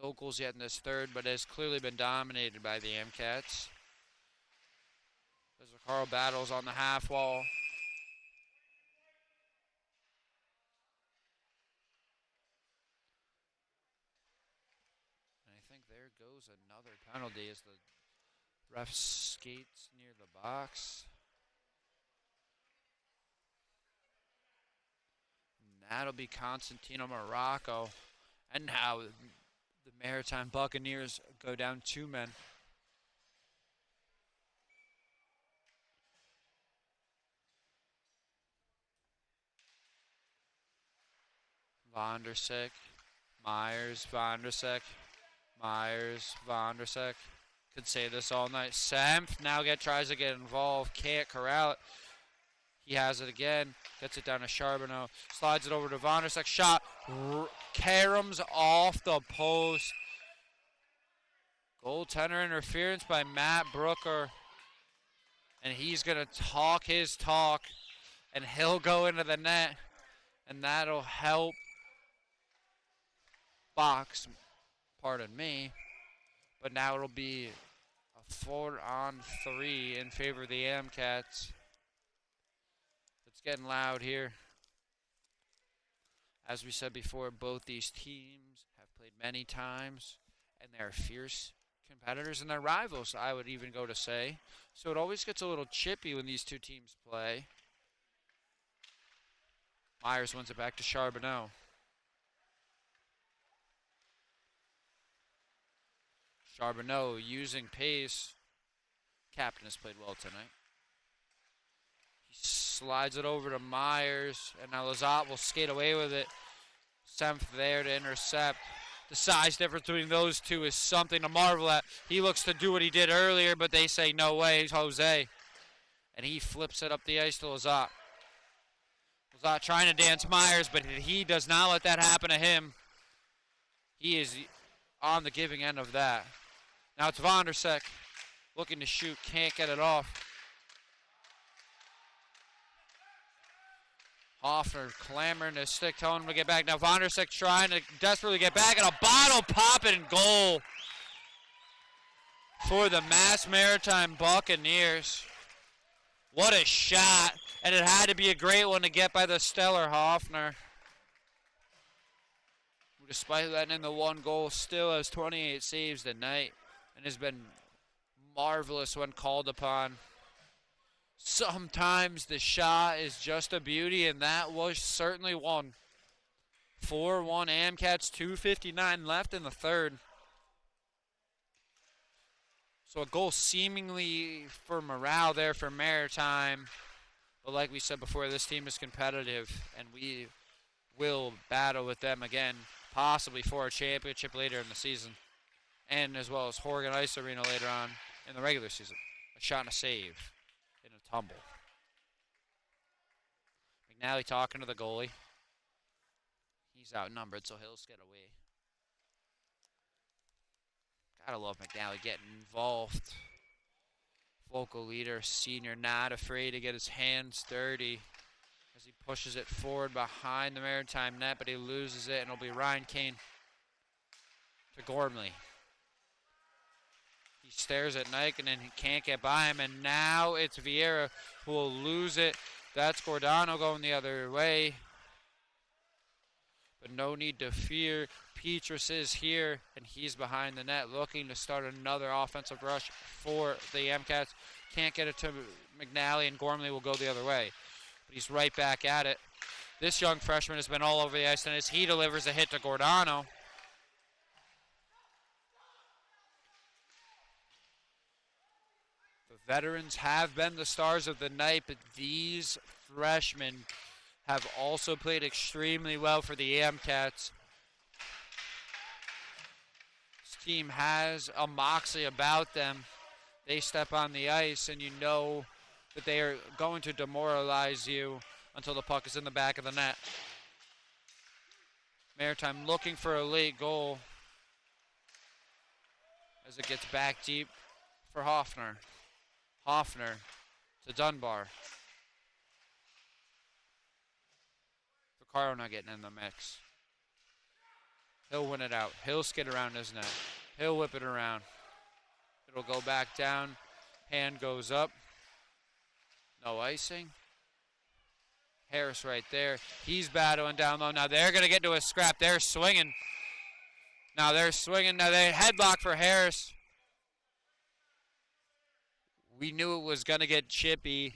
No goals yet in this third, but has clearly been dominated by the Amcats. As Carl battles on the half wall. And I think there goes another penalty as the ref skates near the box. That'll be Constantino Morocco. And now the Maritime Buccaneers go down 2 men. Vondersek, Myers, Vondersek, Myers, Vondersek. Could say this all night. Semp now tries to get involved. Can't corral it. He has it again. Gets it down to Charbonneau. Slides it over to Vondersek. Shot. Caroms off the post. Goaltender interference by Matt Brooker. And he's going to talk his talk. And he'll go into the net. And that'll help box. Pardon me. But now it'll be a 4-on-3 in favor of the Amcats. It's getting loud here. As we said before, both these teams have played many times, and they're fierce competitors and they're rivals, I would even go to say. So it always gets a little chippy when these two teams play. Myers wins it back to Charbonneau. Charbonneau using pace. Captain has played well tonight. Slides it over to Myers, and now Lazat will skate away with it. Semp there to intercept. The size difference between those two is something to marvel at. He looks to do what he did earlier, but they say no way, it's Jose. And he flips it up the ice to Lazat. Lazat trying to dance Myers, but he does not let that happen to him. He is on the giving end of that. Now it's Vondersek looking to shoot, can't get it off. Hoffner clamoring to stick, telling him to get back. Now Vondersek trying to desperately get back, and a bottle popping goal for the Mass Maritime Buccaneers. What a shot, and it had to be a great one to get by the stellar Hoffner. Despite letting in the 1 goal, still has 28 saves tonight and has been marvelous when called upon. Sometimes the shot is just a beauty, and that was certainly one. 4-1 Amcats, 2:59 left in the third. So a goal seemingly for morale there for Maritime. But like we said before, this team is competitive, and we will battle with them again, possibly for a championship later in the season, and as well as Horgan Ice Arena later on in the regular season. A shot and a save. In a tumble. McNally talking to the goalie. He's outnumbered, so he'll skate away. Gotta love McNally getting involved. Vocal leader, senior, not afraid to get his hands dirty as he pushes it forward behind the Maritime net, but he loses it, and it'll be Ryan Kane to Gormley. He stares at Nike and then he can't get by him, and now it's Vieira who will lose it. That's Gordano going the other way. But no need to fear. Petrus is here, and he's behind the net looking to start another offensive rush for the MCATs. Can't get it to McNally, and Gormley will go the other way. But he's right back at it. This young freshman has been all over the ice, and as he delivers a hit to Gordano. The veterans have been the stars of the night, but these freshmen have also played extremely well for the MCATs. This team has a moxie about them. They step on the ice, and you know that they are going to demoralize you until the puck is in the back of the net. Maritime looking for a late goal as it gets back deep for Hoffner. Hoffner to Dunbar. Vaccaro not getting in the mix. He'll win it out. He'll skid around his net. He'll whip it around. It'll go back down. Hand goes up. No icing. Harris right there. He's battling down low. Now they're going to get to a scrap. They're swinging. Now they're swinging. Now they headlock for Harris. We knew it was going to get chippy.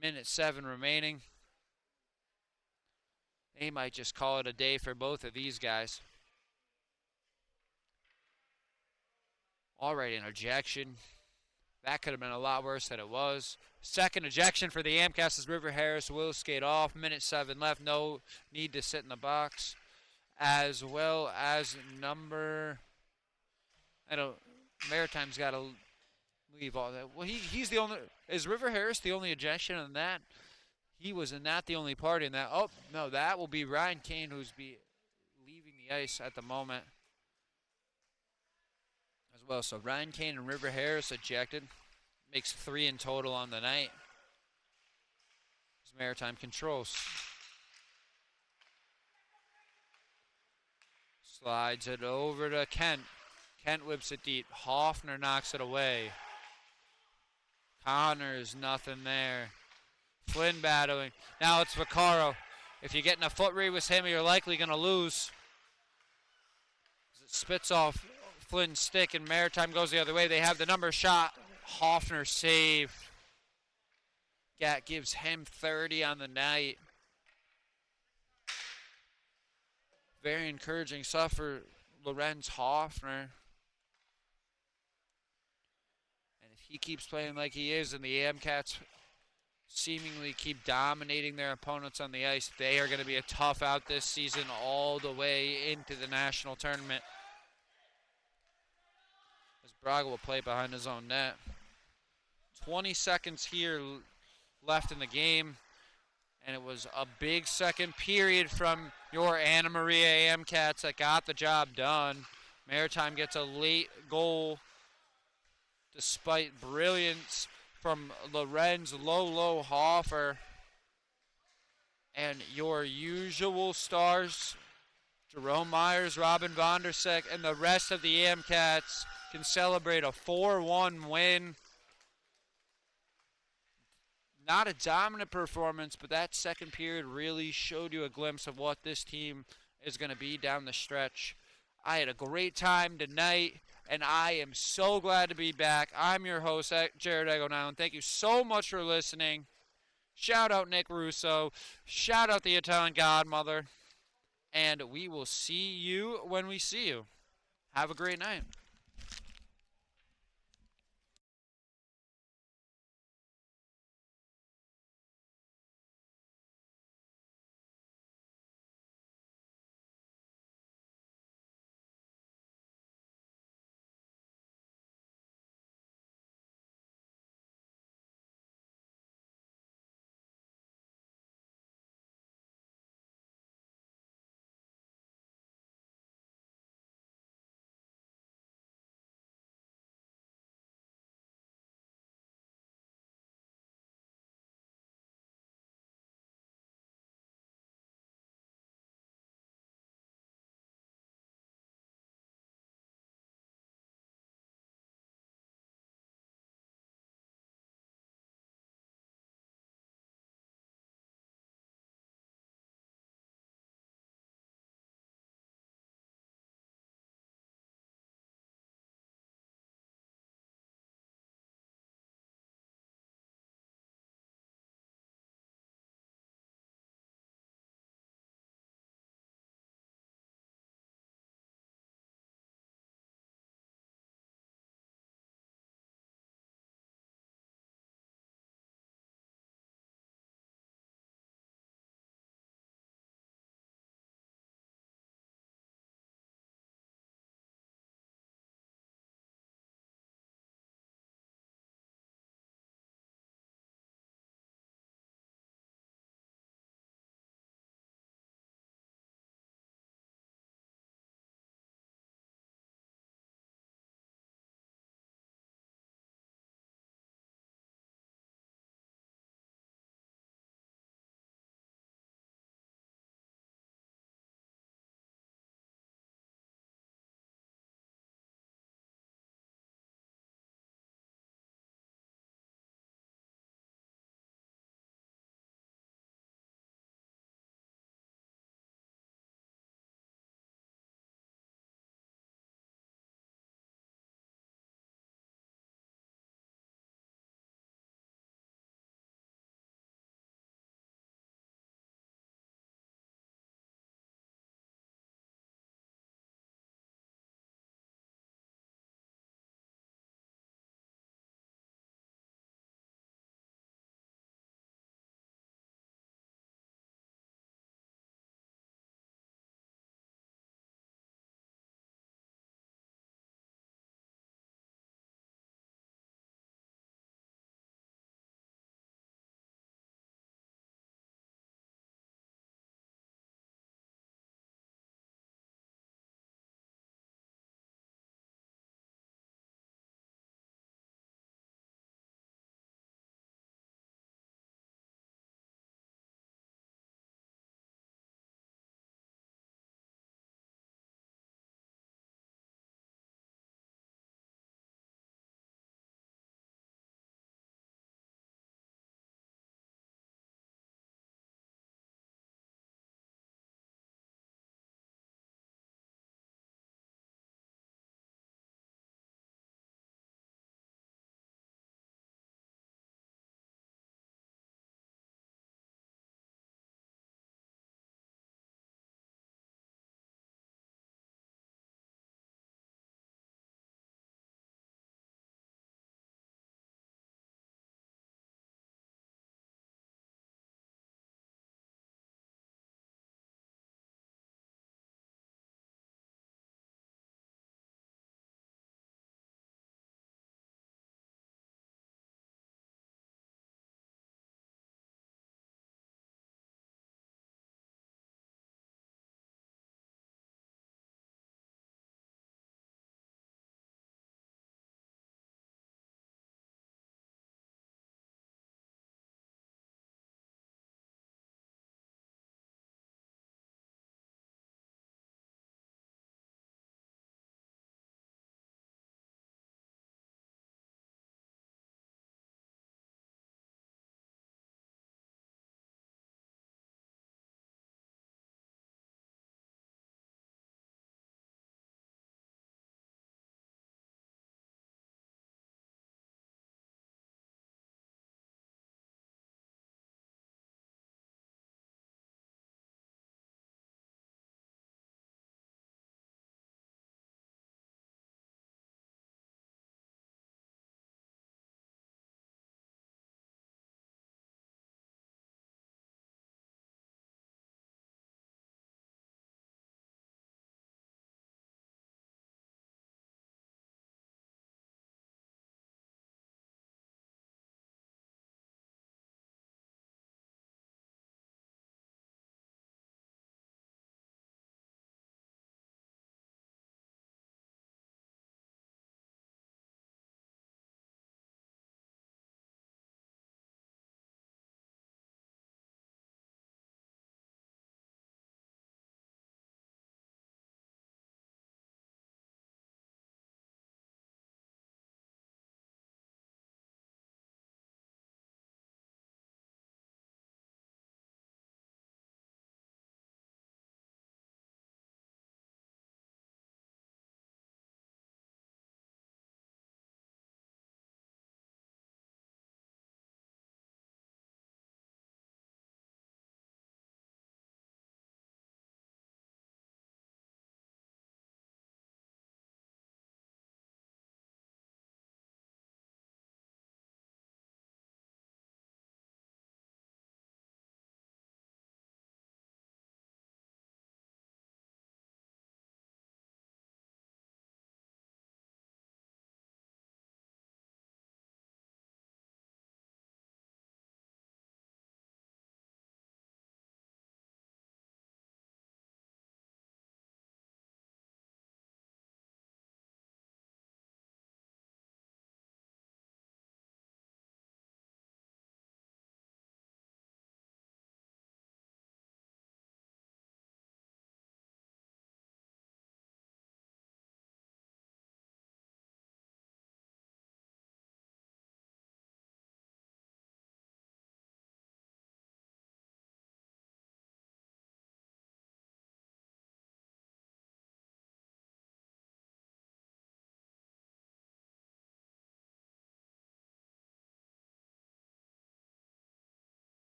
Minute 7 remaining. They might just call it a day for both of these guys. All right, an ejection. That could have been a lot worse than it was. Second ejection for the AMCAS as River Harris will skate off. Minute 7 left. No need to sit in the box. As well as number... Maritime's got to leave all that. Well, he's the only... Is River Harris the only ejection in that? He was not the only party in that. Oh, no, that will be Ryan Kane who's leaving the ice at the moment as well. So Ryan Kane and River Harris ejected. Makes 3 in total on the night. As Maritime controls. Slides it over to Kent. Kent whips it deep. Hoffner knocks it away. Connors, nothing there. Flynn battling. Now it's Vaccaro. If you get in a foot race with him, you're likely going to lose. It spits off Flynn's stick, and Maritime goes the other way. They have the number shot. Hoffner save. Gat gives him 30 on the night. Very encouraging stuff for Lorenz Hoffner. And if he keeps playing like he is, and the AMCATs seemingly keep dominating their opponents on the ice, they are going to be a tough out this season all the way into the national tournament. As Braga will play behind his own net. 20 seconds here left in the game, and it was a big second period from your Anna Maria AMCATs that got the job done. Maritime gets a late goal despite brilliance from Lorenz Lolo Hoffer. And your usual stars, Jerome Myers, Robin Vondersek, and the rest of the AMCATs can celebrate a 4-1 win. Not a dominant performance, but that second period really showed you a glimpse of what this team is going to be down the stretch. I had a great time tonight, and I am so glad to be back. I'm your host, Jarrett Niland. Thank you so much for listening. Shout out Nick Russo. Shout out the Italian Godmother. And we will see you when we see you. Have a great night.